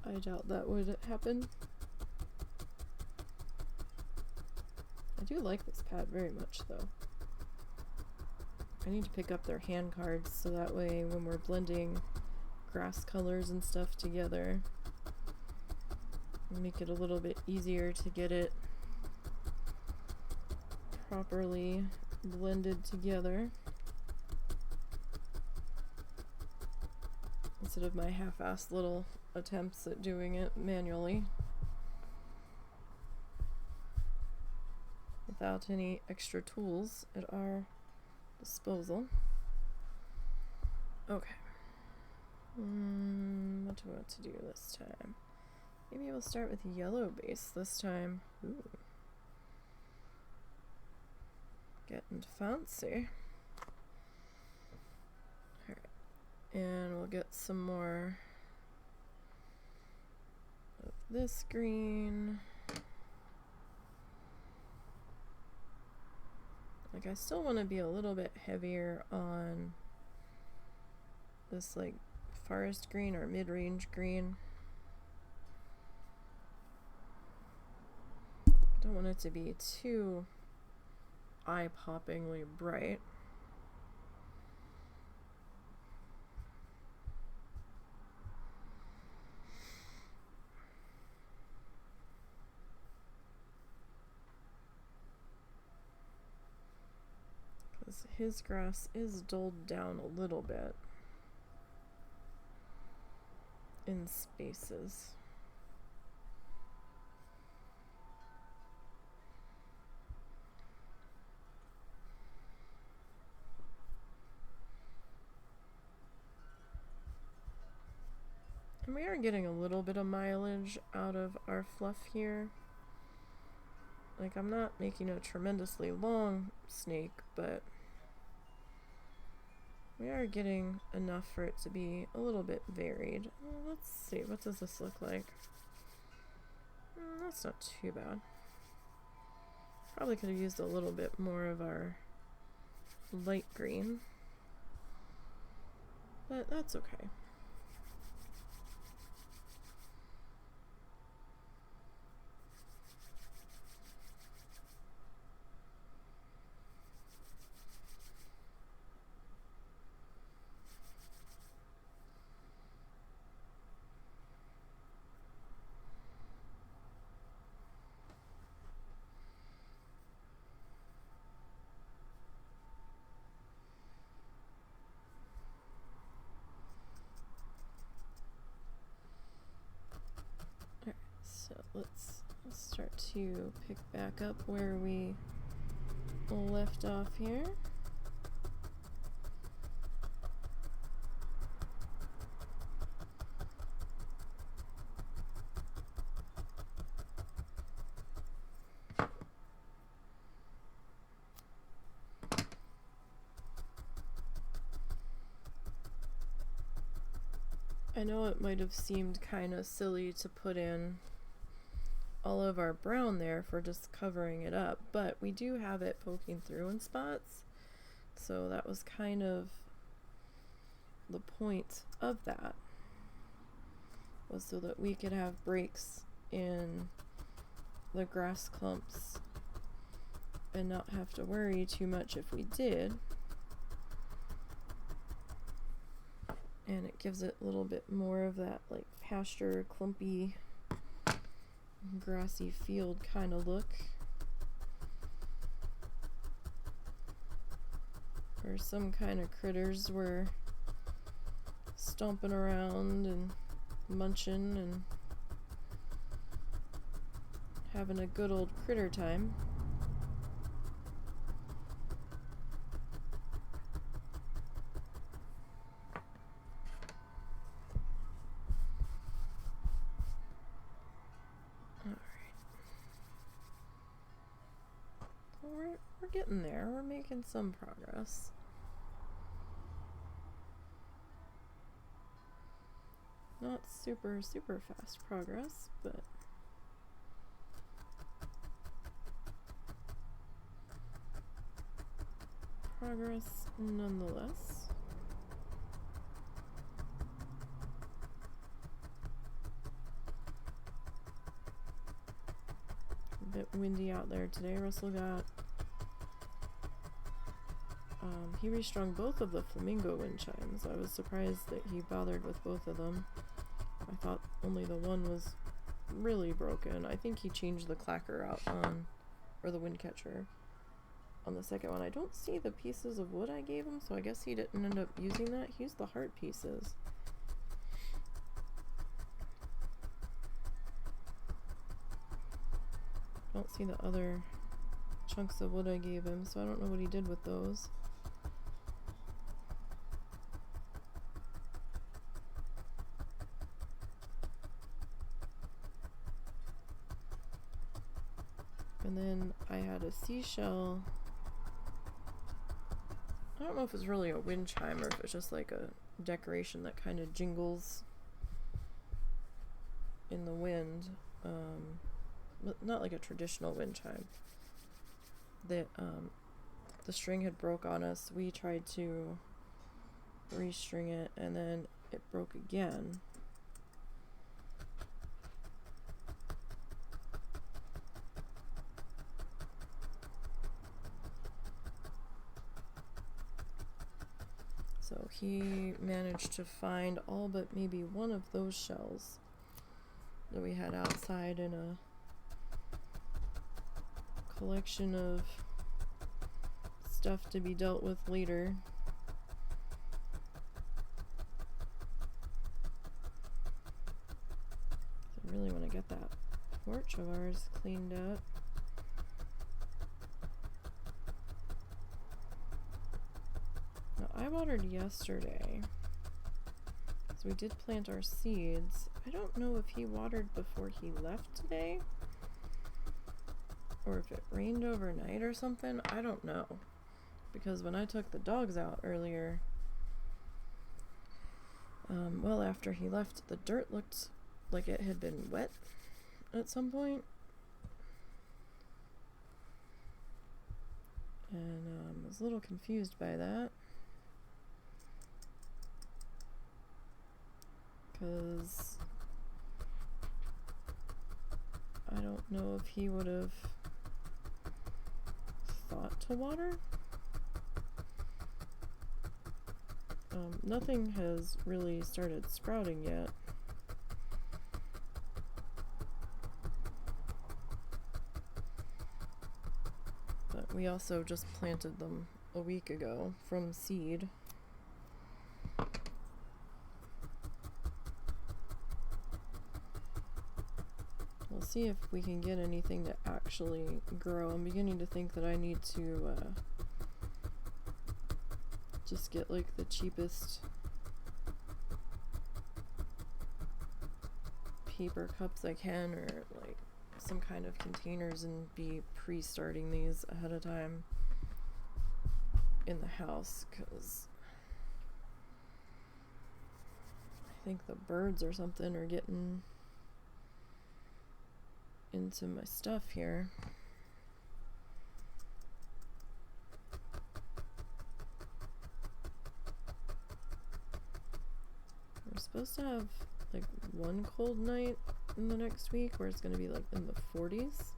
Speaker 1: I doubt that would happen. I do like this pad very much, though. I need to pick up their hand cards so that way when we're blending grass colors and stuff together, make it a little bit easier to get it properly blended together, instead of my half-assed little attempts at doing it manually without any extra tools at our disposal. Okay. What do I want to do this time? Maybe we'll start with yellow base this time. Ooh. Getting fancy. Alright. And we'll get some more of this green. Like, I still want to be a little bit heavier on this, like, forest green or mid-range green. I don't want it to be too eye-poppingly bright. Because his grass is dulled down a little bit in spaces. And we are getting a little bit of mileage out of our fluff here. Like, I'm not making a tremendously long snake, but we are getting enough for it to be a little bit varied. Well, let's see, what does this look like? That's not too bad. Probably could have used a little bit more of our light green, but that's okay. So let's start to pick back up where we left off here. I know it might have seemed kind of silly to put in all of our brown there for just covering it up, but we do have it poking through in spots, so that was kind of the point of that, was so that we could have breaks in the grass clumps and not have to worry too much if we did. And it gives it a little bit more of that like pasture, clumpy, grassy field kind of look. Or some kind of critters were stomping around and munching and having a good old critter time. We're getting there. We're making some progress. Not super fast progress, but progress nonetheless. A bit windy out there today. Russell got he restrung both of the flamingo wind chimes. I was surprised that he bothered with both of them. I thought only the one was really broken. I think he changed the clacker out on, or the wind catcher on the second one. I don't see the pieces of wood I gave him, so I guess he didn't end up using that. He used the heart pieces. I don't see the other chunks of wood I gave him, so I don't know what he did with those. And then I had a seashell. I don't know if it's really a wind chime or if it's just like a decoration that kind of jingles in the wind. But not like a traditional wind chime. That the string had broke on us. We tried to restring it and then it broke again. So he managed to find all but maybe one of those shells that we had outside in a collection of stuff to be dealt with later. I really want to get that porch of ours cleaned up. Now, I watered yesterday, so we did plant our seeds. I don't know if he watered before he left today, or if it rained overnight or something. I don't know, because when I took the dogs out earlier, well after he left, the dirt looked like it had been wet at some point. And I was a little confused by that, because I don't know if he would have thought to water. Nothing has really started sprouting yet. But we also just planted them a week ago from seed. We'll see if we can get anything to actually grow. I'm beginning to think that I need to just get like the cheapest paper cups I can, or like some kind of containers, and be pre-starting these ahead of time in the house, because I think the birds or something are getting into my stuff here. We're supposed to have like one cold night in the next week where it's going to be like in the 40s.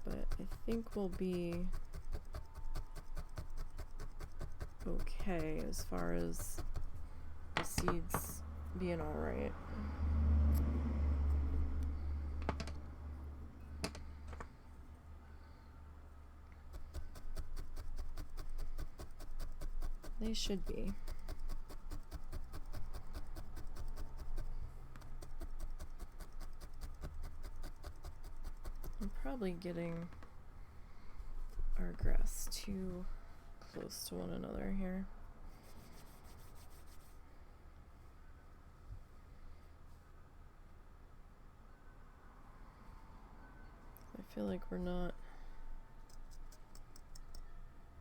Speaker 1: But I think we'll be okay as far as the seeds being alright. They should be. I'm probably getting our grass too close to one another here. I feel like we're not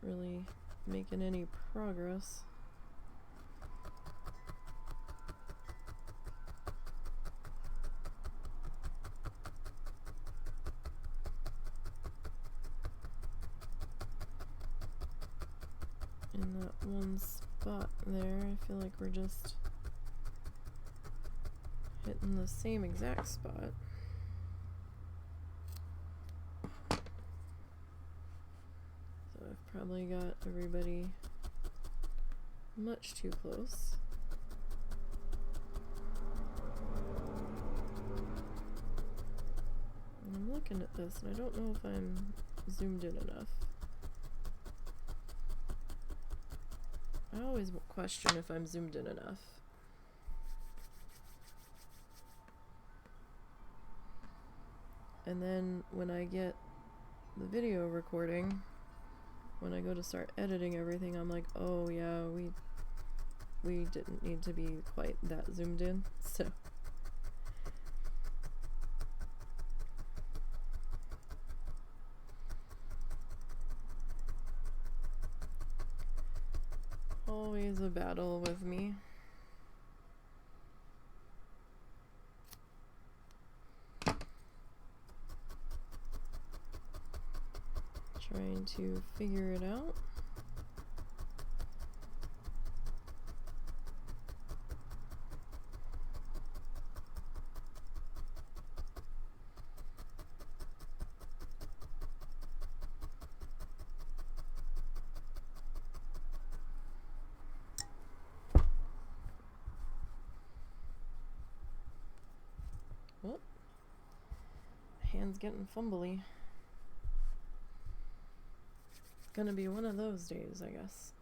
Speaker 1: really making any progress. In that one spot there, I feel like we're just hitting the same exact spot. So I've probably got everybody much too close. And I'm looking at this and I don't know if I'm zoomed in enough. I always question if I'm zoomed in enough. And then when I get the video recording, when I go to start editing everything, I'm like, oh yeah, we didn't need to be quite that zoomed in, so. Always a battle with me. Trying to figure it out. Oh, hand's getting fumbly. Gonna be one of those days, I guess.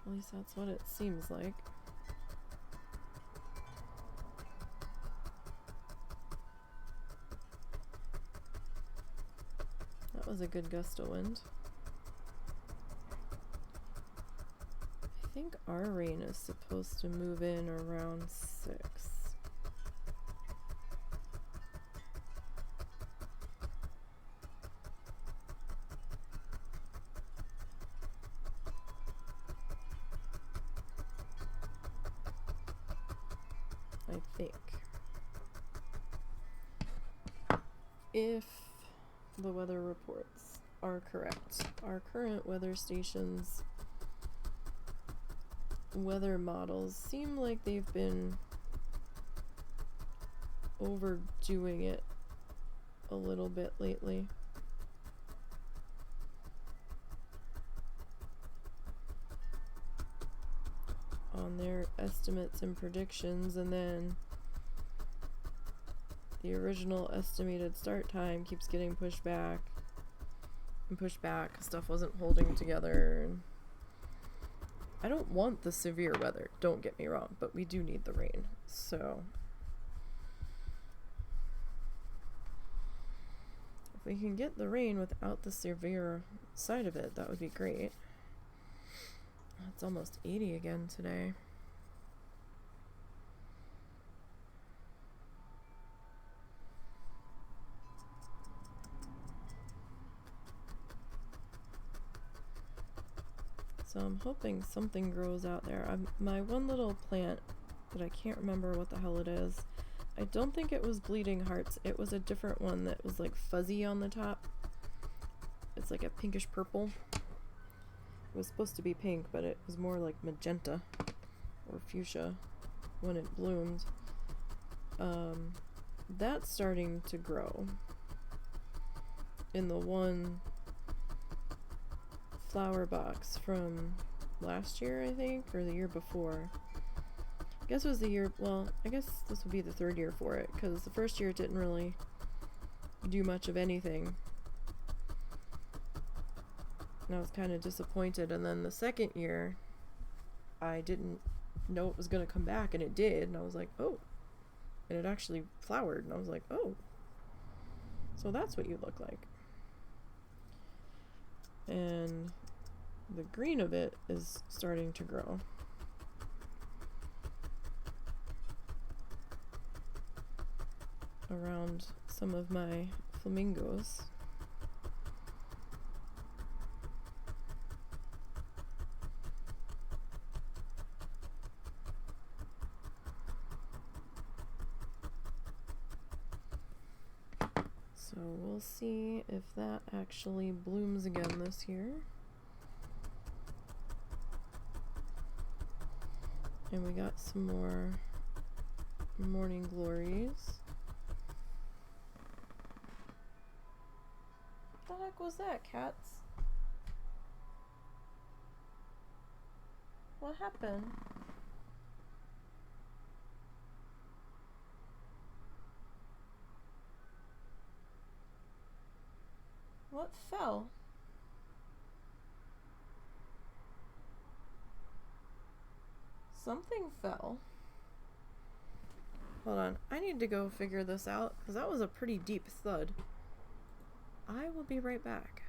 Speaker 1: At least that's what it seems like. That was a good gust of wind. I think our rain is supposed to move in around 6. I think. If the weather reports are correct, our current weather station's weather models seem like they've been overdoing it a little bit lately. On their estimates and predictions, and then the original estimated start time keeps getting pushed back and pushed back. Stuff wasn't holding together. I don't want the severe weather, don't get me wrong, but we do need the rain, so if we can get the rain without the severe side of it, that would be great. It's almost 80 again today. So I'm hoping something grows out there. My one little plant that I can't remember what the hell it is. I don't think it was Bleeding Hearts. It was a different one that was like fuzzy on the top. It's like a pinkish purple. It was supposed to be pink, but it was more like magenta or fuchsia when it bloomed. That's starting to grow in the one flower box from last year, I think, or the year before. I guess it was the year, well, I guess this would be the third year for it, because the first year it didn't really do much of anything. And I was kind of disappointed, and then the second year, I didn't know it was going to come back, and it did, and I was like, oh. And it actually flowered, and I was like, oh. So that's what you look like. And the green of it is starting to grow. Around some of my flamingos. So we'll see if that actually blooms again this year. And we got some more morning glories. What the heck was that, cats? What happened? What fell? Something fell. Hold on, I need to go figure this out, because that was a pretty deep thud. I will be right back.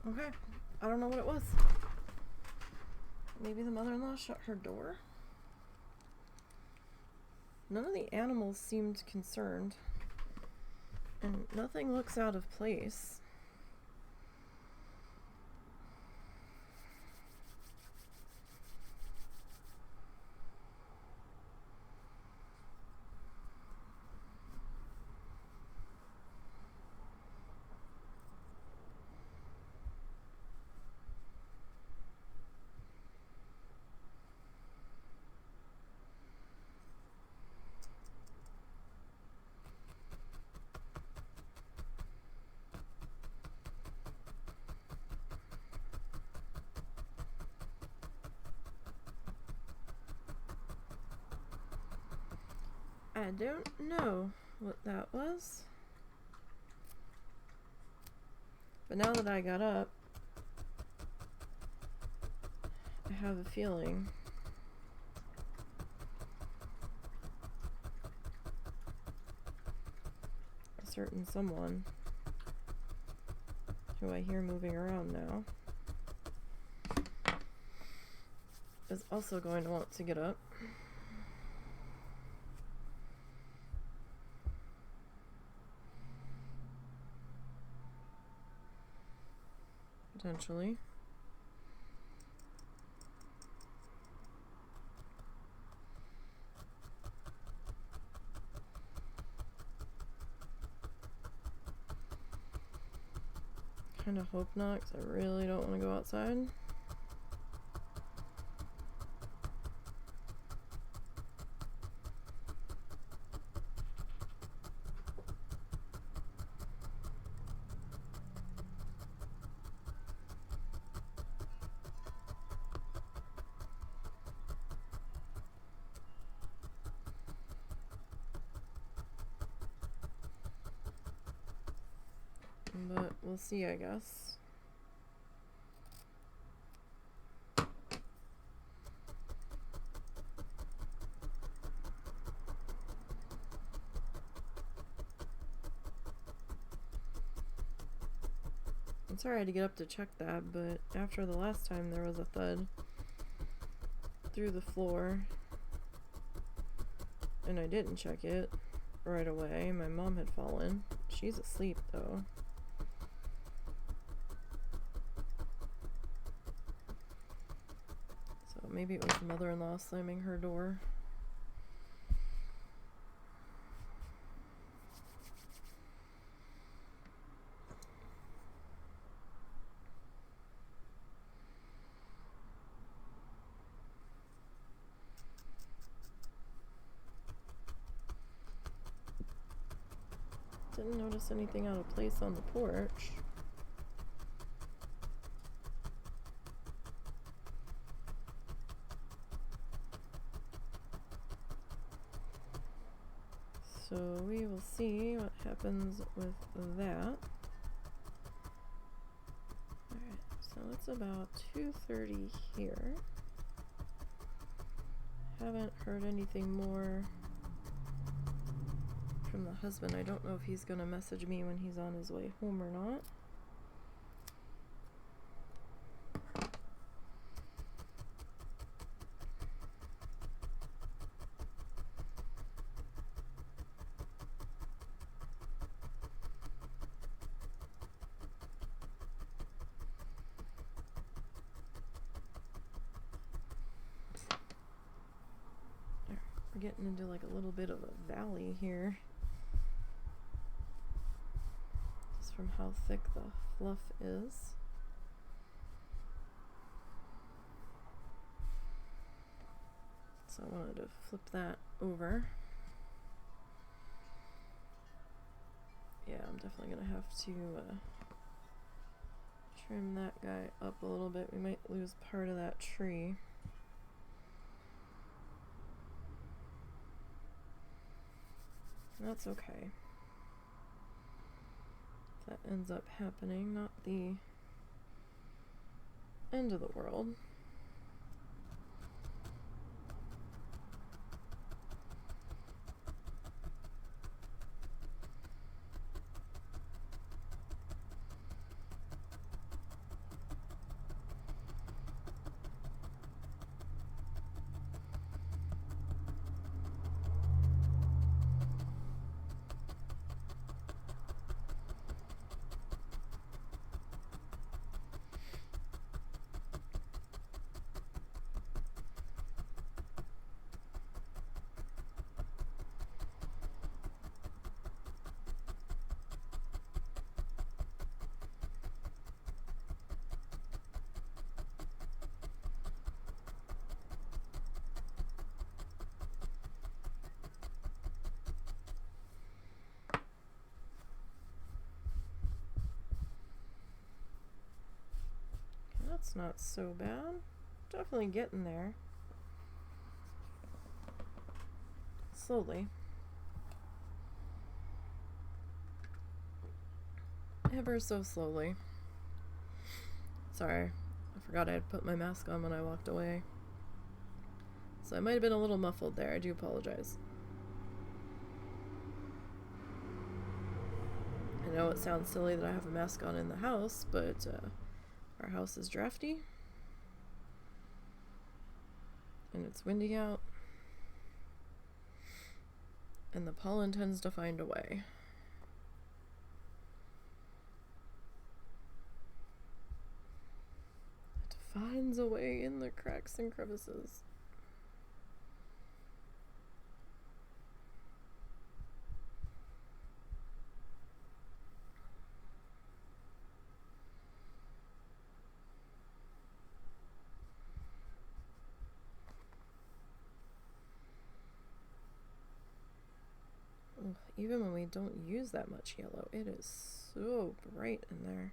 Speaker 1: Okay, I don't know what it was. Maybe the mother-in-law shut her door? None of the animals seemed concerned, and nothing looks out of place. I don't know what that was. But now that I got up, I have a feeling a certain someone who I hear moving around now is also going to want to get up. Potentially. Kind of hope not, because I really don't want to go outside. But we'll see, I guess. I'm sorry I had to get up to check that, but after the last time there was a thud through the floor and I didn't check it right away. My mom had fallen. She's asleep though. So maybe it was the mother-in-law slamming her door. Didn't notice anything out of place on the porch. So we will see what happens with that. Alright, so it's about 2:30 here. Haven't heard anything more from the husband. I don't know if he's gonna message me when he's on his way home or not. We're getting into like a little bit of a valley here. From how thick the fluff is. So I wanted to flip that over. Yeah, I'm definitely gonna have to trim that guy up a little bit. We might lose part of that tree. That's okay. That ends up happening, not the end of the world. That's not so bad. Definitely getting there. Slowly. ever so slowly. Sorry, I forgot I had put my mask on when I walked away. So I might have been a little muffled there. I do apologize. I know it sounds silly that I have a mask on in the house, but our house is drafty. And it's windy out. And the pollen tends to find a way. It finds a way in the cracks and crevices. Even when we don't use that much yellow, it is so bright in there.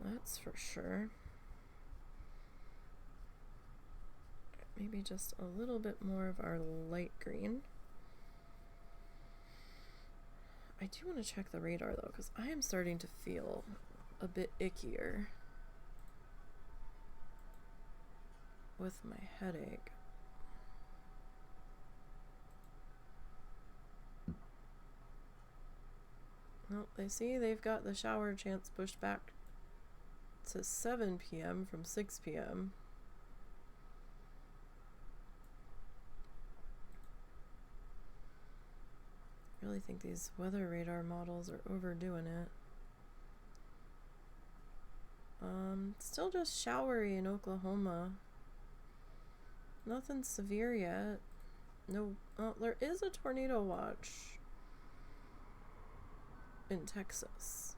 Speaker 1: That's for sure. Maybe just a little bit more of our light green. I do want to check the radar though, because I am starting to feel a bit ickier with my headache. Well, they see they've got the shower chance pushed back to 7 p.m. from 6 p.m. I really think these weather radar models are overdoing it. Still just showery in Oklahoma. Nothing severe yet. No, there is a tornado watch in Texas,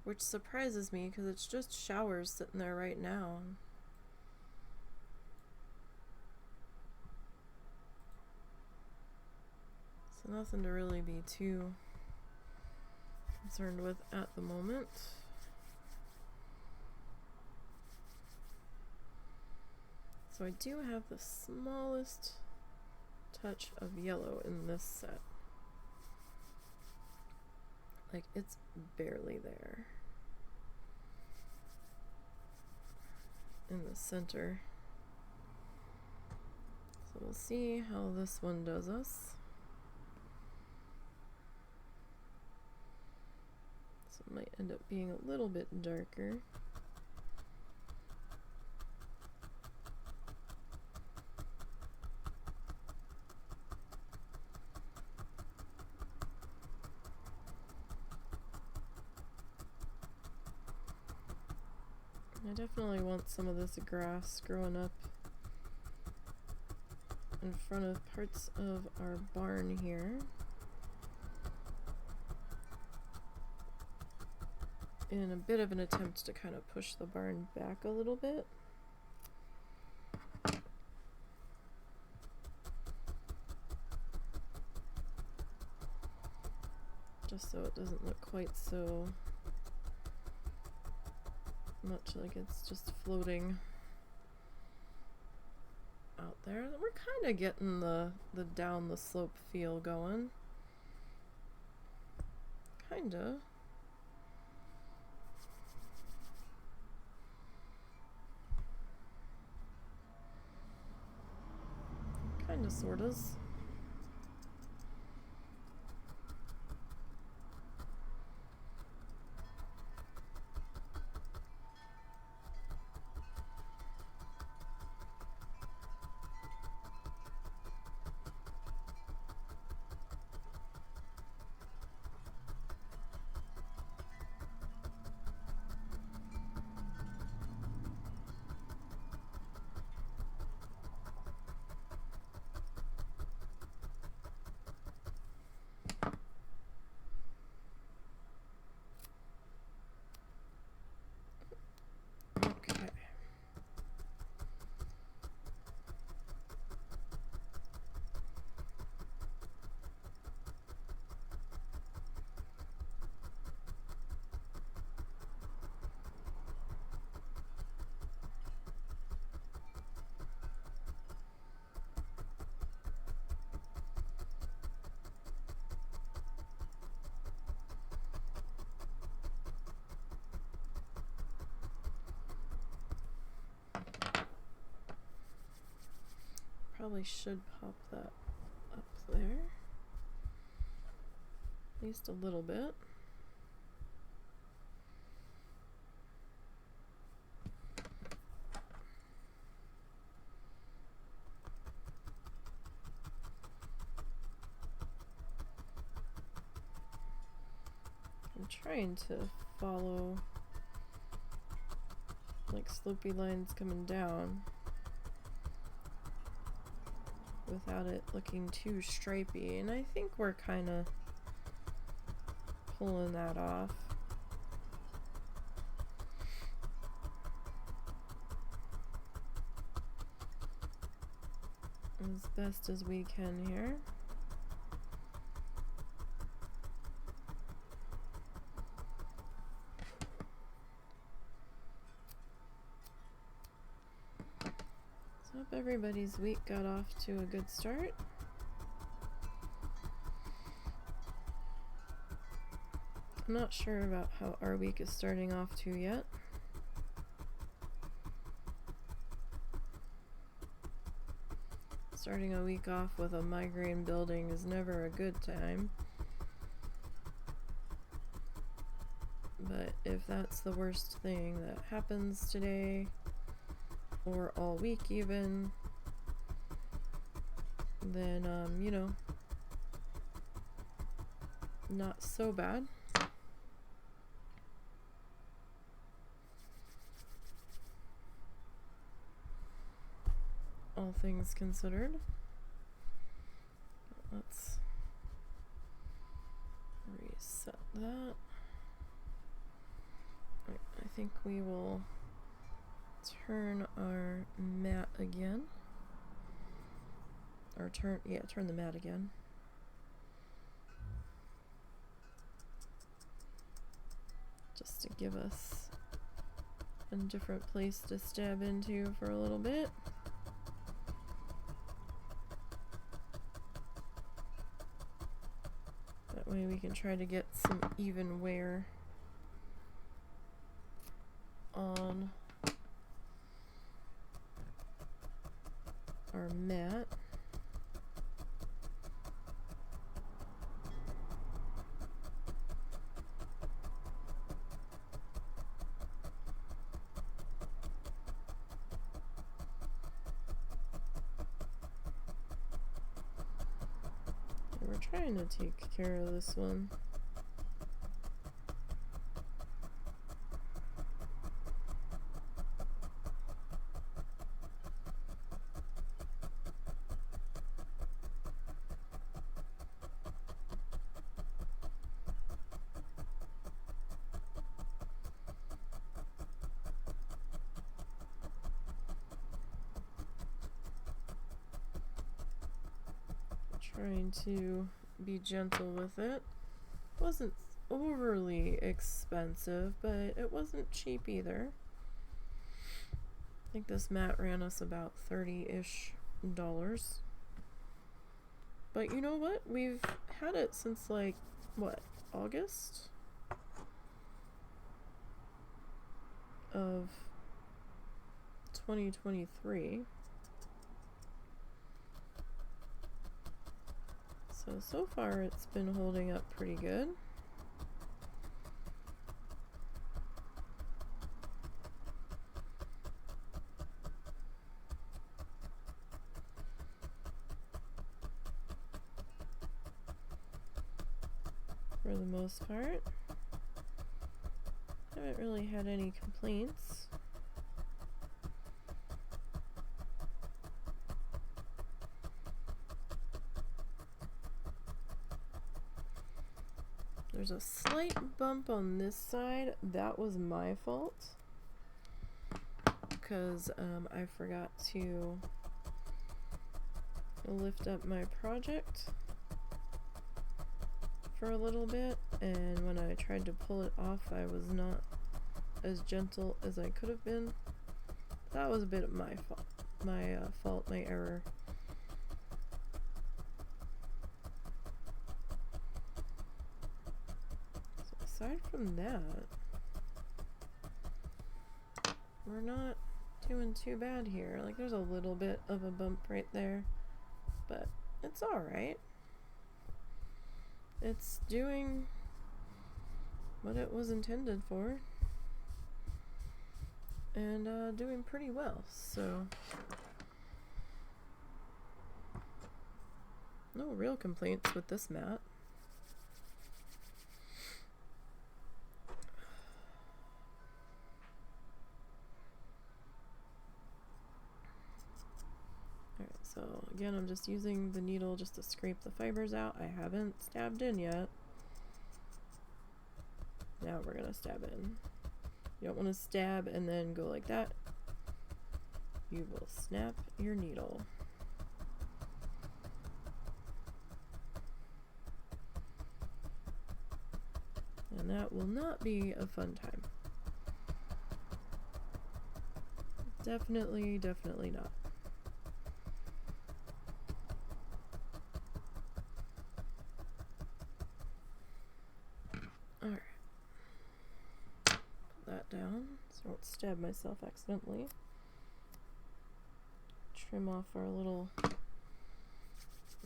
Speaker 1: which surprises me because it's just showers sitting there right now. So nothing to really be too concerned with at the moment. So I do have the smallest touch of yellow in this set. Like, it's barely there. In the center. So we'll see how this one does us. So it might end up being a little bit darker. I definitely want some of this grass growing up in front of parts of our barn here. In a bit of an attempt to kind of push the barn back a little bit. Just so it doesn't look quite so much like it's just floating out there. We're kind of getting the down the slope feel going. Kinda. Kinda sortas. probably should pop that up there. At least a little bit. I'm trying to follow like slopey lines coming down without it looking too stripey, and I think we're kind of pulling that off as best as we can here. So hope everybody's week got off to a good start. I'm not sure about how our week is starting off to yet. Starting a week off with a migraine building is never a good time. But if that's the worst thing that happens today, or all week even, then, you know, not so bad. All things considered. Let's reset that. Right, I think we will turn our mat again. Or turn the mat again. Just to give us a different place to stab into for a little bit. That way we can try to get some even wear on our mat. We're trying to take care of this one. Trying to be gentle with it. Wasn't overly expensive, but it wasn't cheap either. I think this mat ran us about $30-ish. But you know what? We've had it since like, what, August of 2023. So far it's been holding up pretty good. For the most part. Haven't really had any complaints. There's a slight bump on this side. That was my fault because I forgot to lift up my project for a little bit, and when I tried to pull it off, I was not as gentle as I could have been. That was a bit of my fault, my error. Aside from that, we're not doing too bad here. Like, there's a little bit of a bump right there. but it's alright. It's doing what it was intended for, and doing pretty well, so no real complaints with this mat. Alright, so again, I'm just using the needle just to scrape the fibers out. I haven't stabbed in yet. Now we're gonna stab in. You don't want to stab and then go like that. You will snap your needle. And that will not be a fun time. Definitely, definitely not. Alright. Put that down so I don't stab myself accidentally. Trim off our little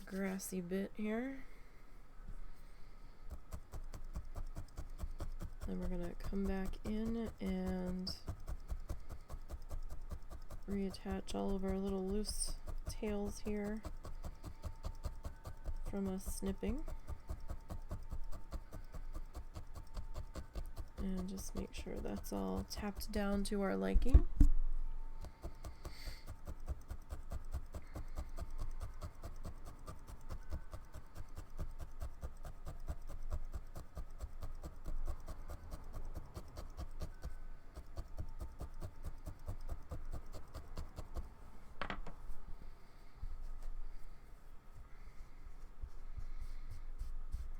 Speaker 1: grassy bit here. Then we're gonna come back in and reattach all of our little loose tails here from us snipping. And just make sure that's all tapped down to our liking.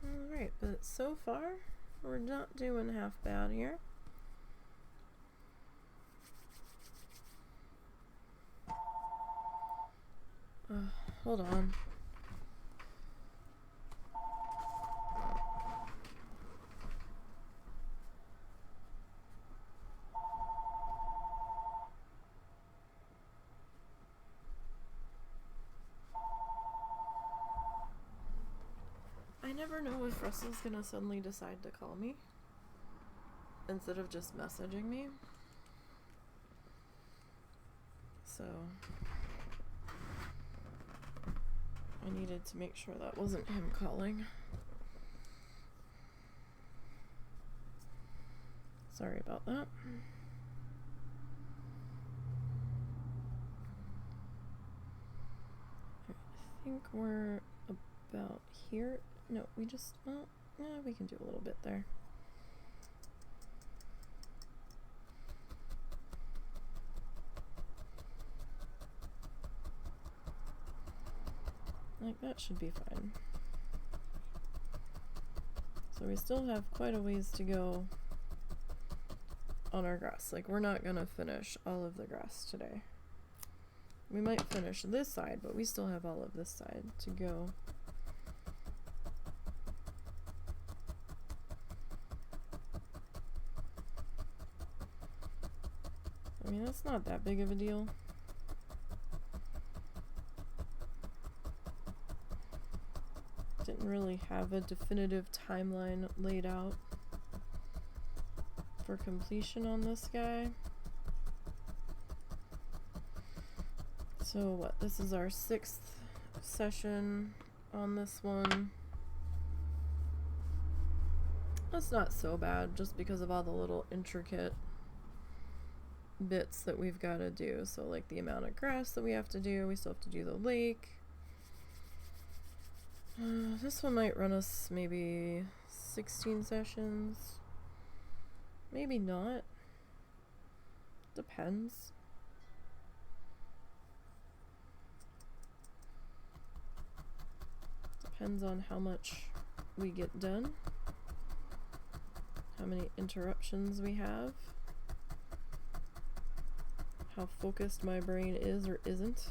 Speaker 1: Alright, but so far we're not doing half bad here. Hold on. I never know if Russell's gonna suddenly decide to call me instead of just messaging me. So I needed to make sure that wasn't him calling. Sorry about that. I think we're about here. No, we just, well, yeah, we can do a little bit there. Like, that should be fine. So we still have quite a ways to go on our grass. Like, we're not gonna finish all of the grass today. We might finish this side, but we still have all of this side to go. I mean, that's not that big of a deal. Didn't really have a definitive timeline laid out for completion on this guy. So what, this is our 6th session on this one. That's not so bad, just because of all the little intricate bits that we've got to do. So like the amount of grass that we have to do, we still have to do the lake. This one might run us maybe 16 sessions. Maybe not. Depends. Depends on how much we get done. How many interruptions we have. How focused my brain is or isn't.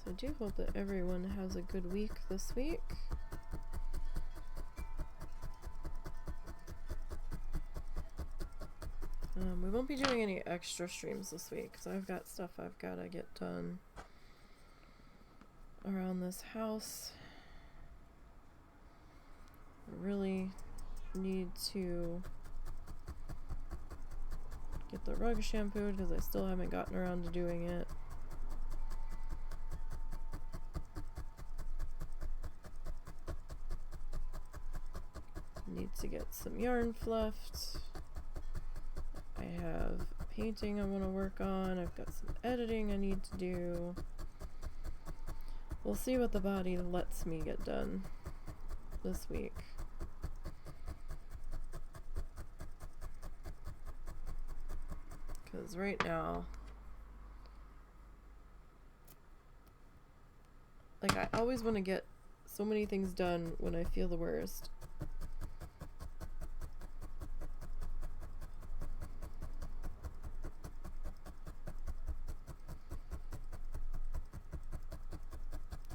Speaker 1: So I do hope that everyone has a good week this week. We won't be doing any extra streams this week because I've got stuff I've got to get done around this house. I really need to get the rug shampooed because I still haven't gotten around to doing it. Need to get some yarn fluffed. I have painting I want to work on. I've got some editing I need to do. We'll see what the body lets me get done this week. Because right now, like, I always want to get so many things done when I feel the worst.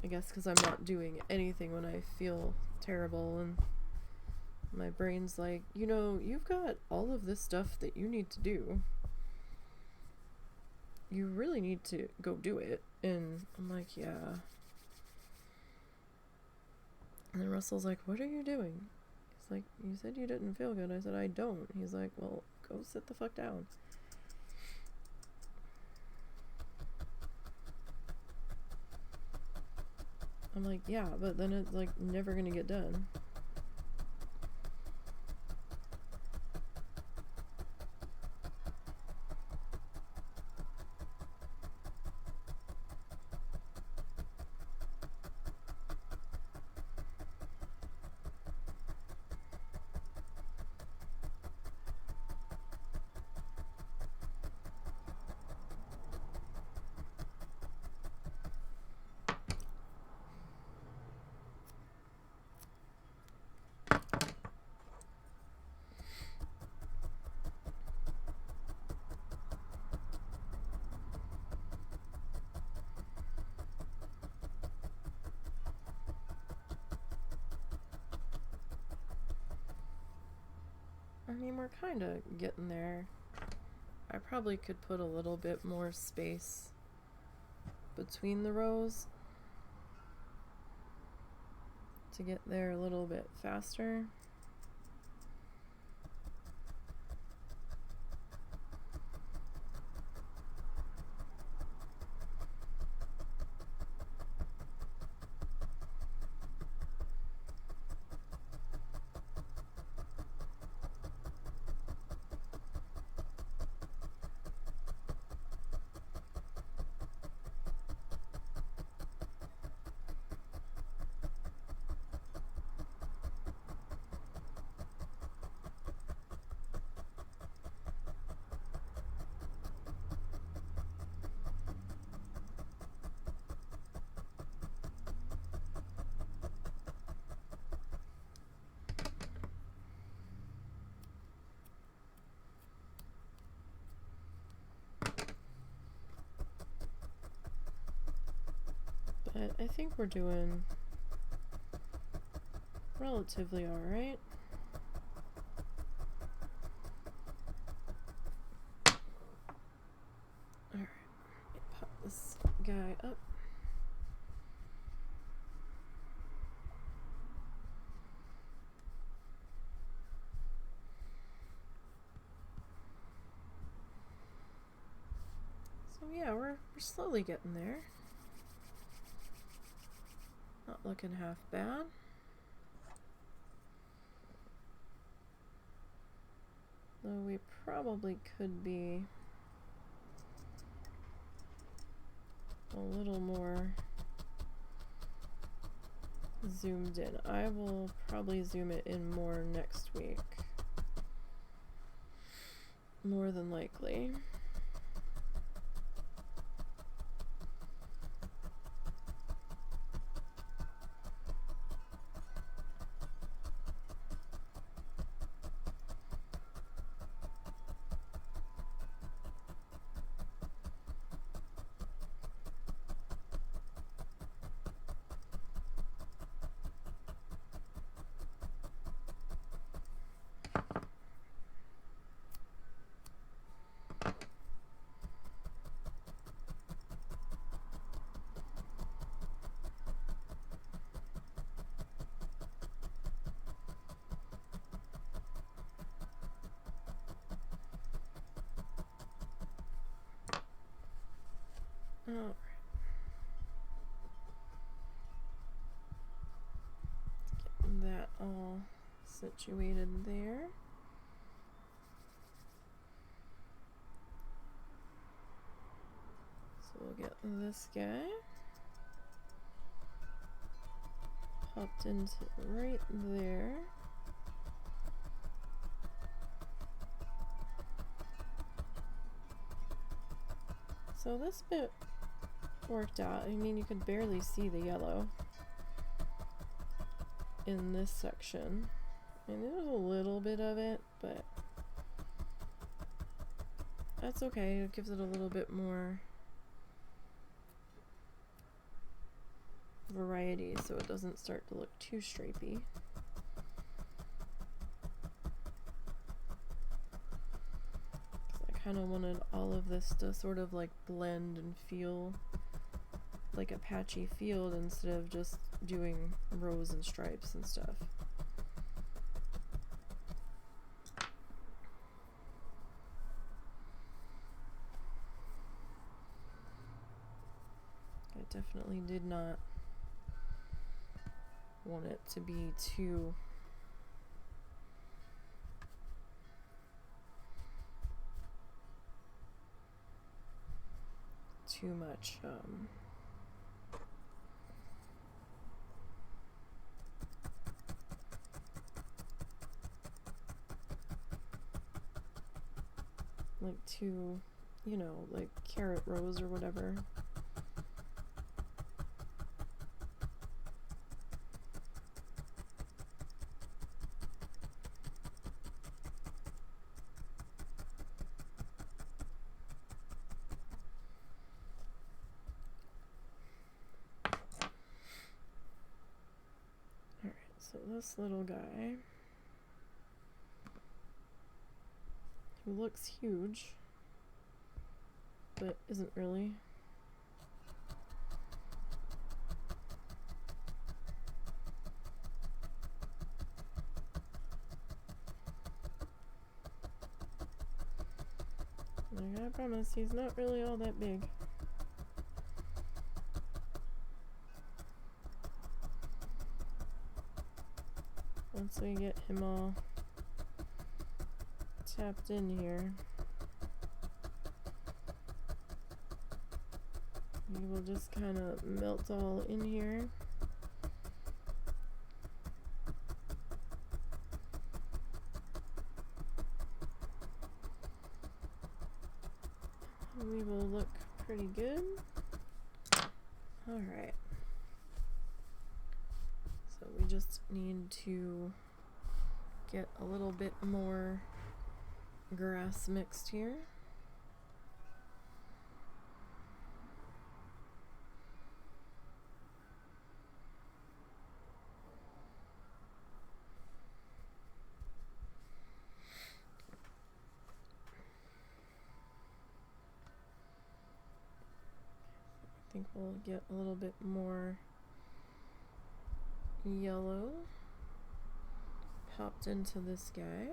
Speaker 1: I guess because I'm not doing anything when I feel terrible and my brain's like, you know, you've got all of this stuff that you need to do. You really need to go do it. And I'm like, yeah. And then Russell's like, what are you doing? He's like, you said you didn't feel good. I said, I don't. He's like, well, go sit the fuck down. I'm like, yeah, but then it's like never gonna get done. I mean, we're kind of getting there. I probably could put a little bit more space between the rows to get there a little bit faster. But I think we're doing relatively alright. Alright, pop this guy up. So yeah, we're slowly getting there. Not looking half bad. Though we probably could be a little more zoomed in. I will probably zoom it in more next week. More than likely. Alright. Getting that all situated there. So we'll get this guy popped into right there. So this bit worked out. I mean, you could barely see the yellow in this section. And there was a little bit of it, but that's okay. It gives it a little bit more variety so it doesn't start to look too stripy. I kind of wanted all of this to sort of like blend and feel like a patchy field instead of just doing rows and stripes and stuff. I definitely did not want it to be too much like too, you know, like carrot rows or whatever. So this little guy, who looks huge, but isn't really. Like, I promise he's not really all that big. Once we get him all tapped in here, he will just kind of melt all in here. We will look pretty good. All right. So we just need to get a little bit more grass mixed here. I think we'll get a little bit more yellow popped into this guy.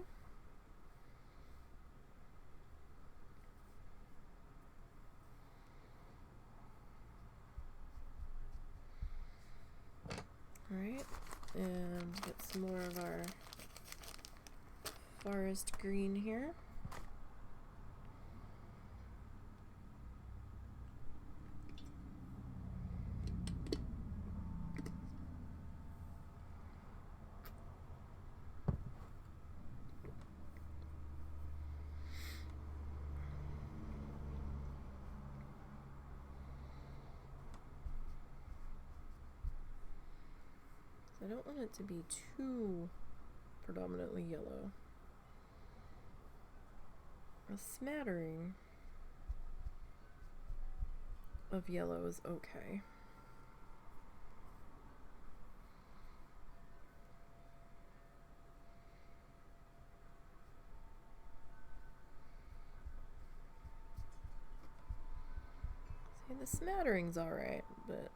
Speaker 1: Alright, and get some more of our forest green here. I don't want it to be too predominantly yellow. A smattering of yellow is okay. The smattering's alright, but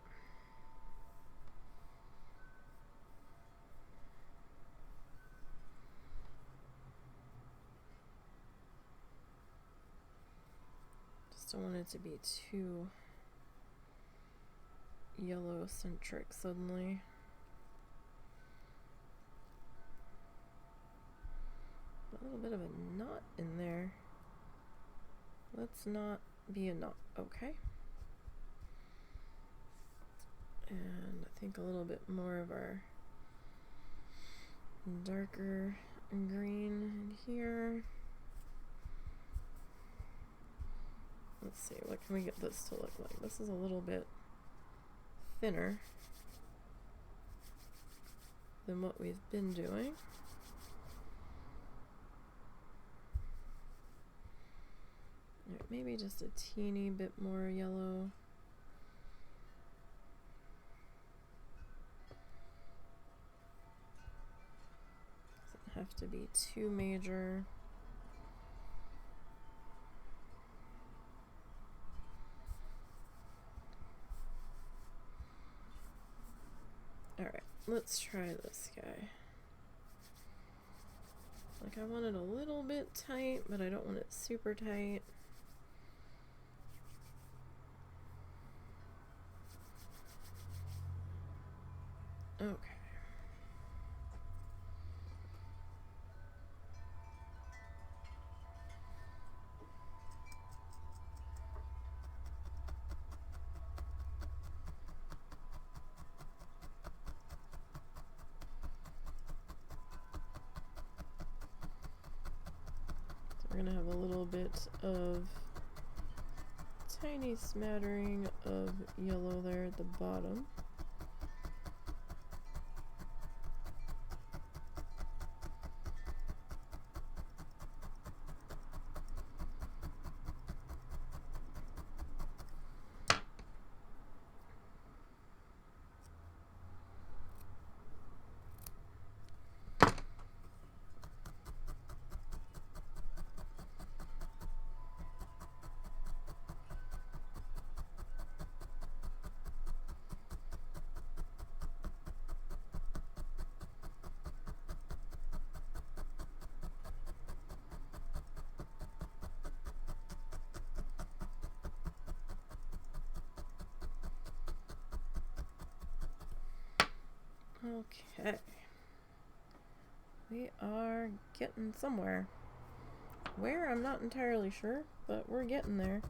Speaker 1: just don't want it to be too yellow centric suddenly. A little bit of a knot in there. Let's not be a knot. Okay. And I think a little bit more of our darker green in here. Let's see, what can we get this to look like? This is a little bit thinner than what we've been doing. Right, maybe just a teeny bit more yellow. Doesn't have to be too major. Alright, let's try this guy. Like, I want it a little bit tight, but I don't want it super tight. Okay. So we're gonna have a little bit of tiny smattering of yellow there at the bottom. Okay, we are getting somewhere. Where? I'm not entirely sure, but we're getting there.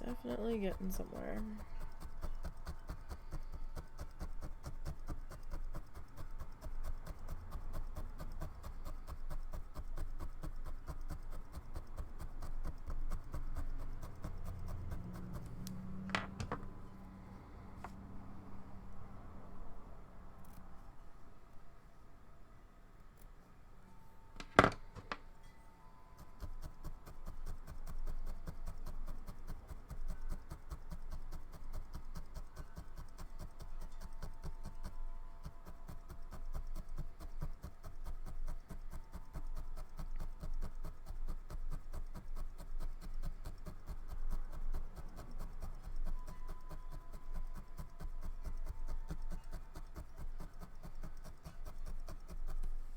Speaker 1: Definitely getting somewhere.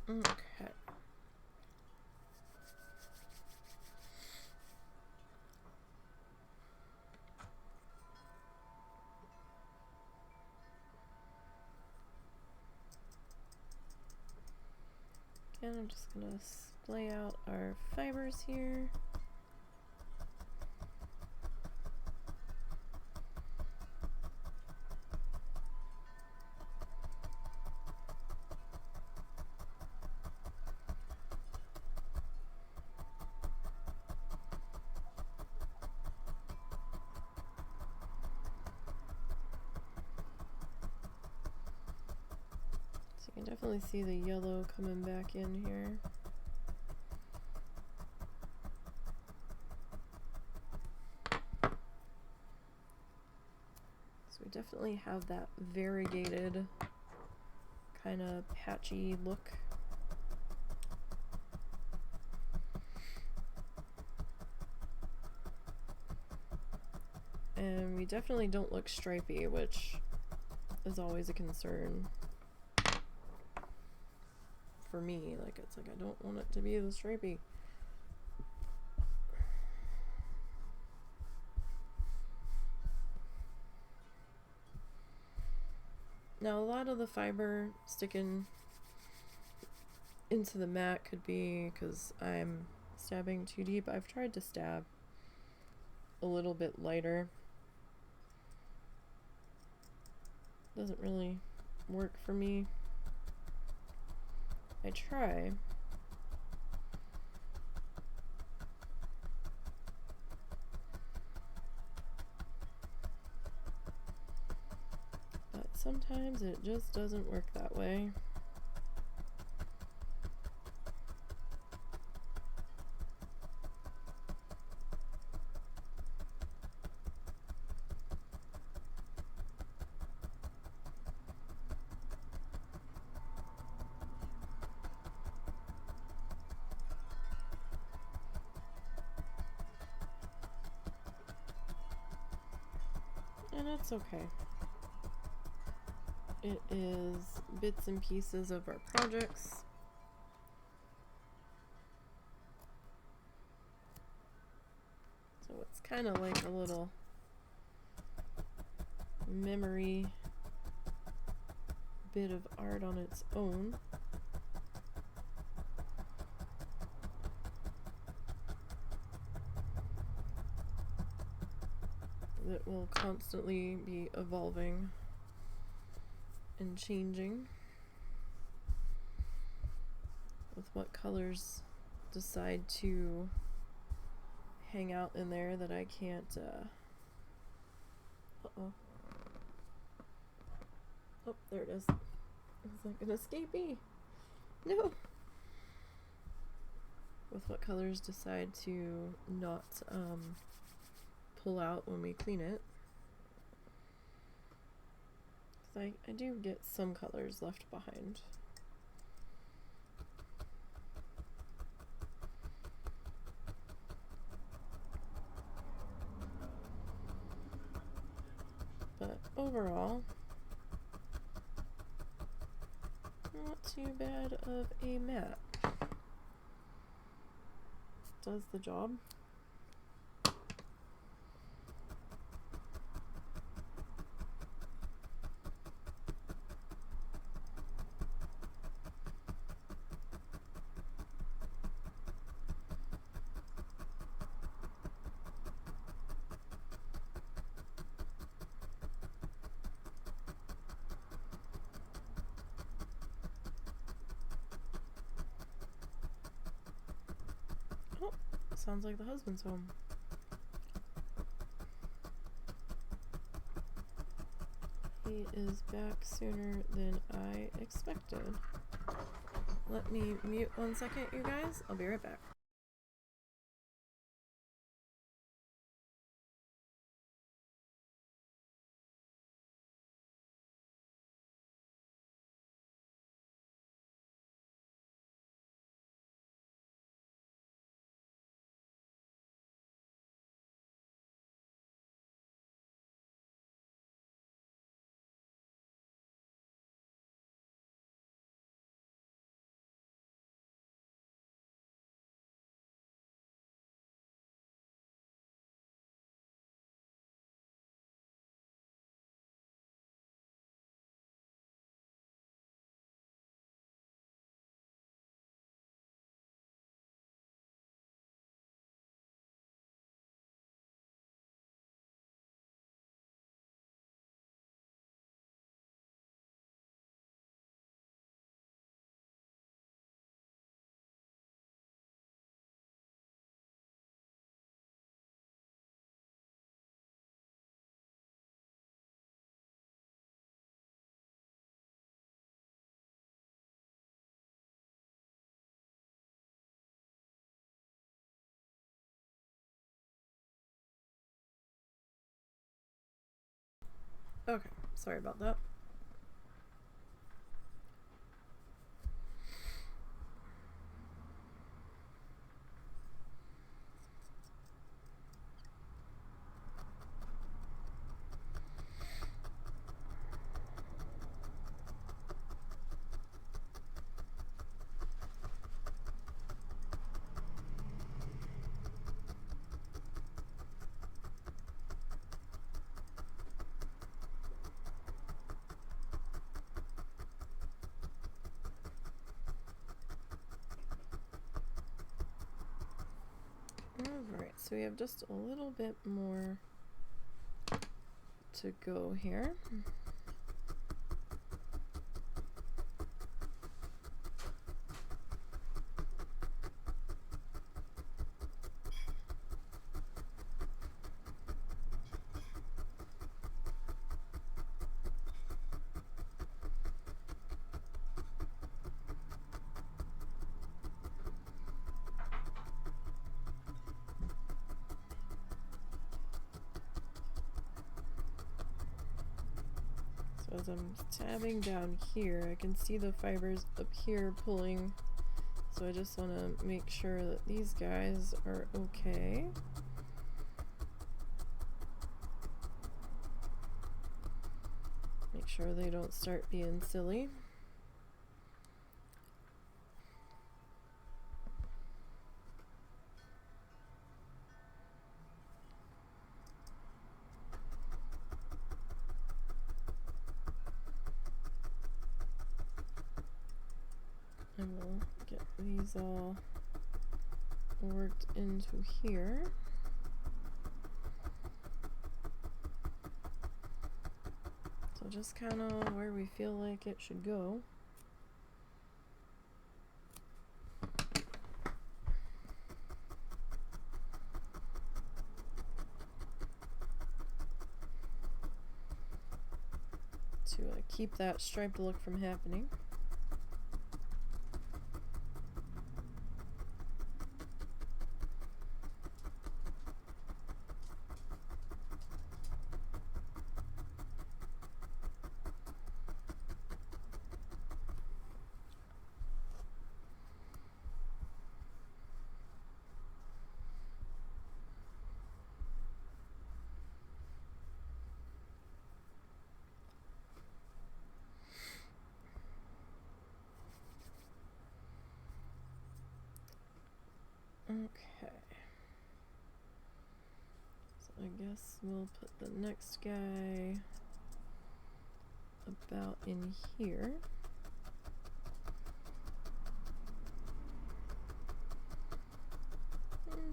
Speaker 1: Okay. Again, I'm just gonna splay out our fibers here. You can definitely see the yellow coming back in here. definitely have that variegated kind of patchy look. And we definitely don't look stripy, which is always a concern for me. Like, it's like I don't want it to be the stripy. Now, a lot of the fiber sticking into the mat could be because I'm stabbing too deep. I've tried to stab a little bit lighter. Doesn't really work for me. I try. But sometimes it just doesn't work that way. And it's okay. It is bits and pieces of our projects. So it's kind of like a little memory bit of art on its own. That will constantly be evolving and changing with what colors decide to hang out in there that I can't uh-oh. Oh, there it is. It's like an escapee. No! With what colors decide to not pull out when we clean it. I do get some colors left behind. But overall, not too bad of a mat. Does the job. Oh, sounds like the husband's home. He is back sooner than I expected. Let me mute 1 second, you guys. I'll be right back. Okay, sorry about that. Alright, so we have just a little bit more to go here. As I'm tabbing down here, I can see the fibers up here pulling, so I just want to make sure that these guys are okay. Make sure they don't start being silly. And we'll get these all worked into here. So just kind of where we feel like it should go. To keep that striped look from happening. Okay, so I guess we'll put the next guy about in here.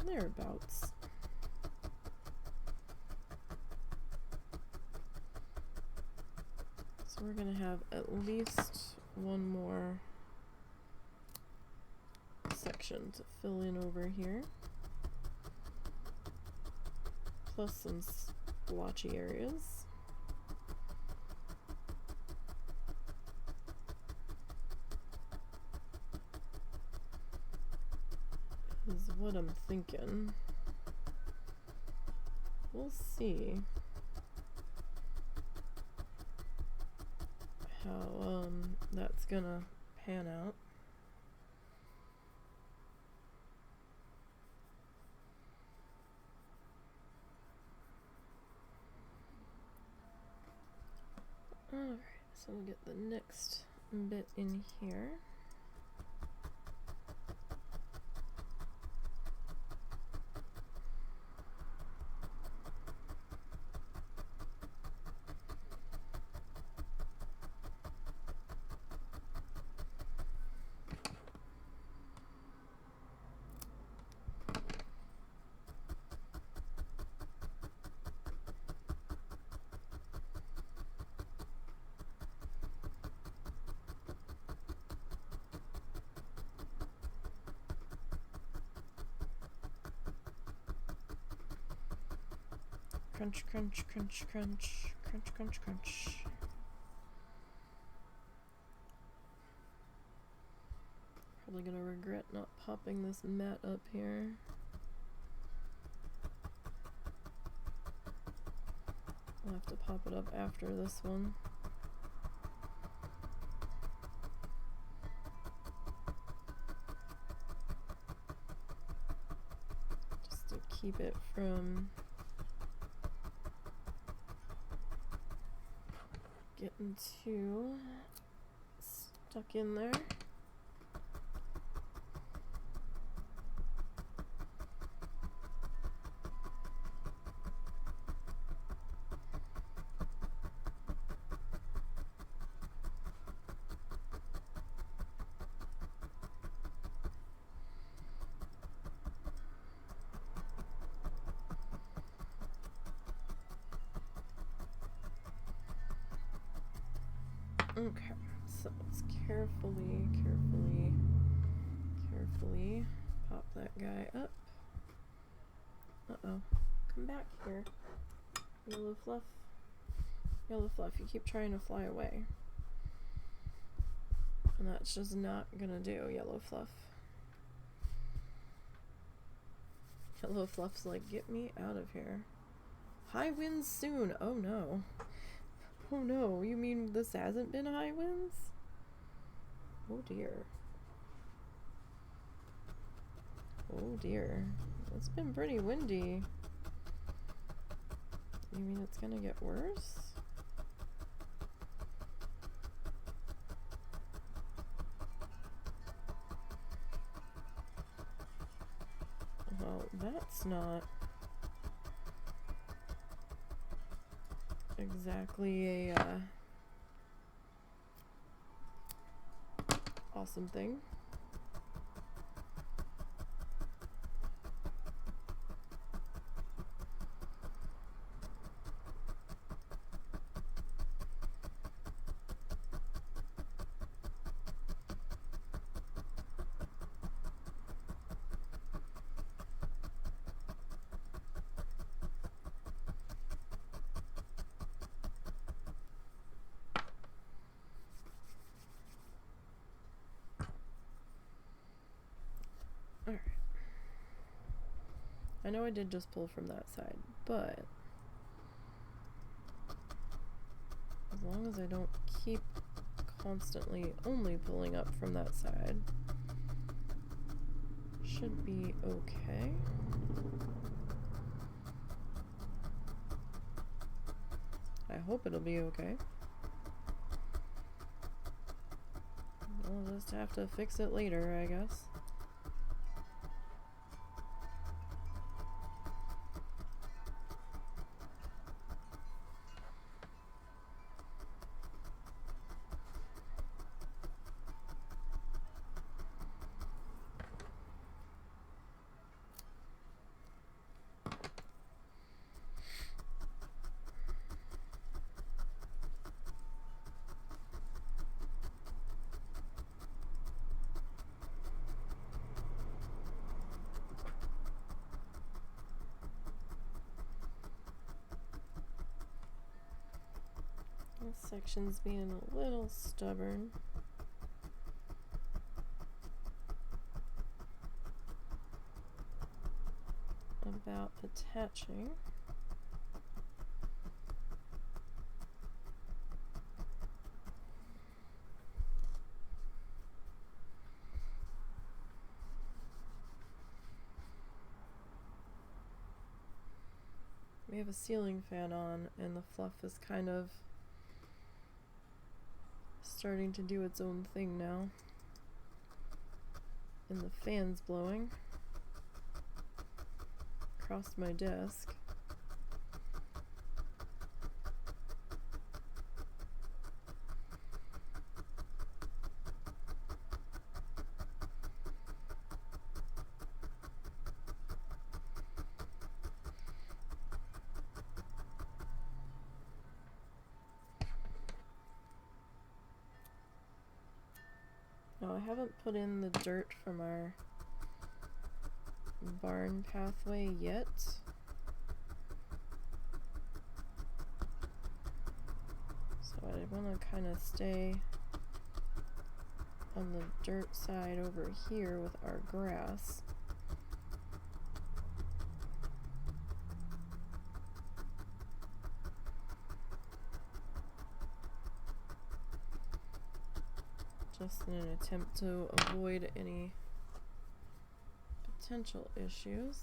Speaker 1: Thereabouts. So we're gonna have at least one more section to fill in over here, plus some splotchy areas. Is what I'm thinking. We'll see how that's gonna pan out. Alright, so we'll get the next bit in here. Crunch, crunch, crunch, crunch, crunch, crunch, crunch. Probably gonna regret not popping this mat up here. I'll have to pop it up after this one. Just to keep it from getting too stuck in there. Okay, so let's carefully pop that guy up. Uh-oh, come back here, yellow fluff. Yellow fluff, you keep trying to fly away. And that's just not gonna do, yellow fluff. Yellow fluff's like, get me out of here. High winds soon, oh no. Oh no, you mean this hasn't been high winds? Oh dear. Oh dear. It's been pretty windy. You mean it's gonna get worse? Well, that's not exactly a awesome thing. Alright. I know I did just pull from that side, but as long as I don't keep constantly only pulling up from that side, should be okay. I hope it'll be okay. We'll just have to fix it later, I guess. This section's being a little stubborn. About attaching. We have a ceiling fan on, and the fluff is kind of starting to do its own thing now. And the fan's blowing across my desk. No, I haven't put in the dirt from our barn pathway yet. So I want to kind of stay on the dirt side over here with our grass. just in an attempt to avoid any potential issues.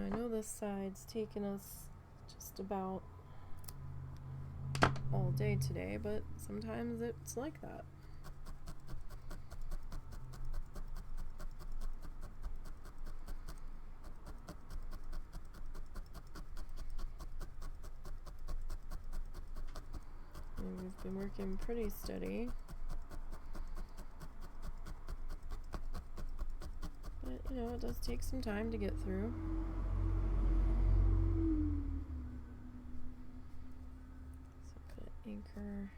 Speaker 1: I know this side's taken us just about all day today, but sometimes it's like that. And we've been working pretty steady. But, you know, it does take some time to get through. Anchor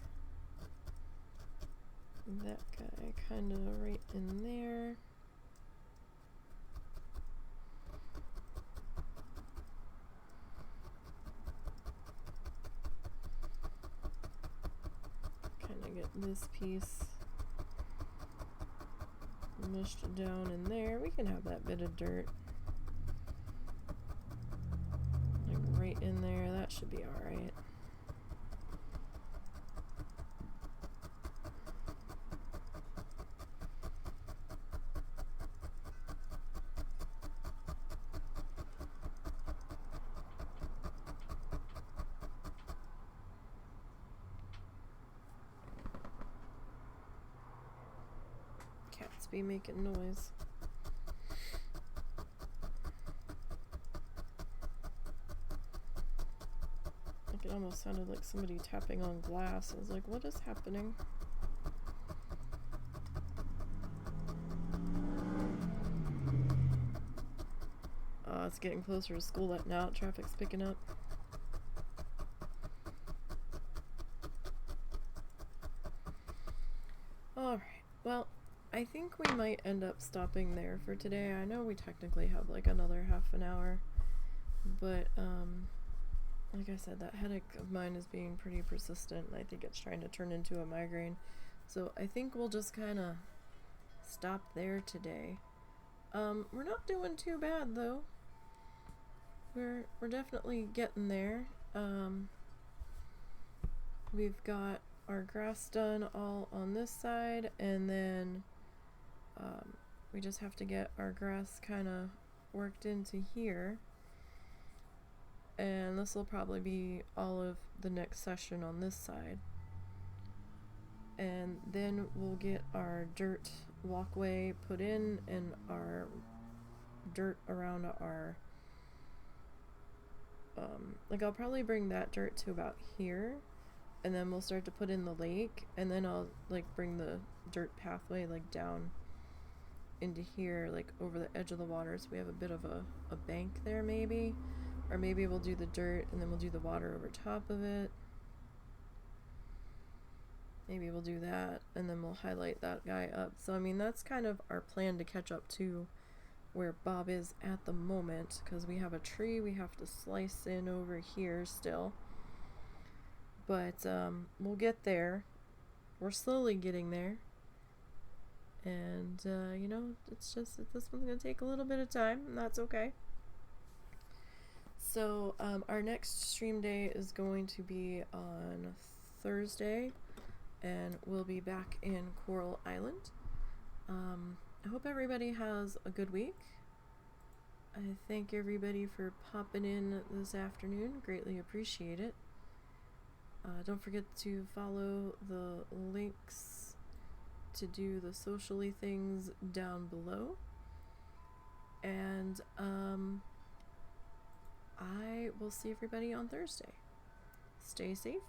Speaker 1: that guy kind of right in there. Kind of get this piece mushed down in there. We can have that bit of dirt like right in there. That should be all right. Cats be making noise. Like it almost sounded like somebody tapping on glass. I was like, what is happening? It's getting closer to school now. Traffic's picking up. Alright, well, I think we might end up stopping there for today. I know we technically have like another half an hour, but like I said, that headache of mine is being pretty persistent, and I think it's trying to turn into a migraine. So I think we'll just kind of stop there today. We're not doing too bad though. We're definitely getting there. We've got our grass done all on this side, and then we just have to get our grass kind of worked into here, and this will probably be all of the next session on this side, and then we'll get our dirt walkway put in and our dirt around our like I'll probably bring that dirt to about here, and then we'll start to put in the lake, and then I'll like bring the dirt pathway like down into here, like over the edge of the water, so we have a bit of a bank there maybe, or maybe we'll do the dirt and then we'll do the water over top of it. Maybe we'll do that, and then we'll highlight that guy up. So I mean, that's kind of our plan to catch up to where Bob is at the moment, because we have a tree we have to slice in over here still. But we'll get there. We're slowly getting there. And, you know, it's just that this one's going to take a little bit of time, and that's okay. So, our next stream day is going to be on Thursday, and we'll be back in Coral Island. I hope everybody has a good week. I thank everybody for popping in this afternoon. Greatly appreciate it. Don't forget to follow the links to do the socially things down below. And I will see everybody on Thursday. Stay safe,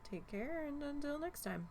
Speaker 1: take care, and until next time.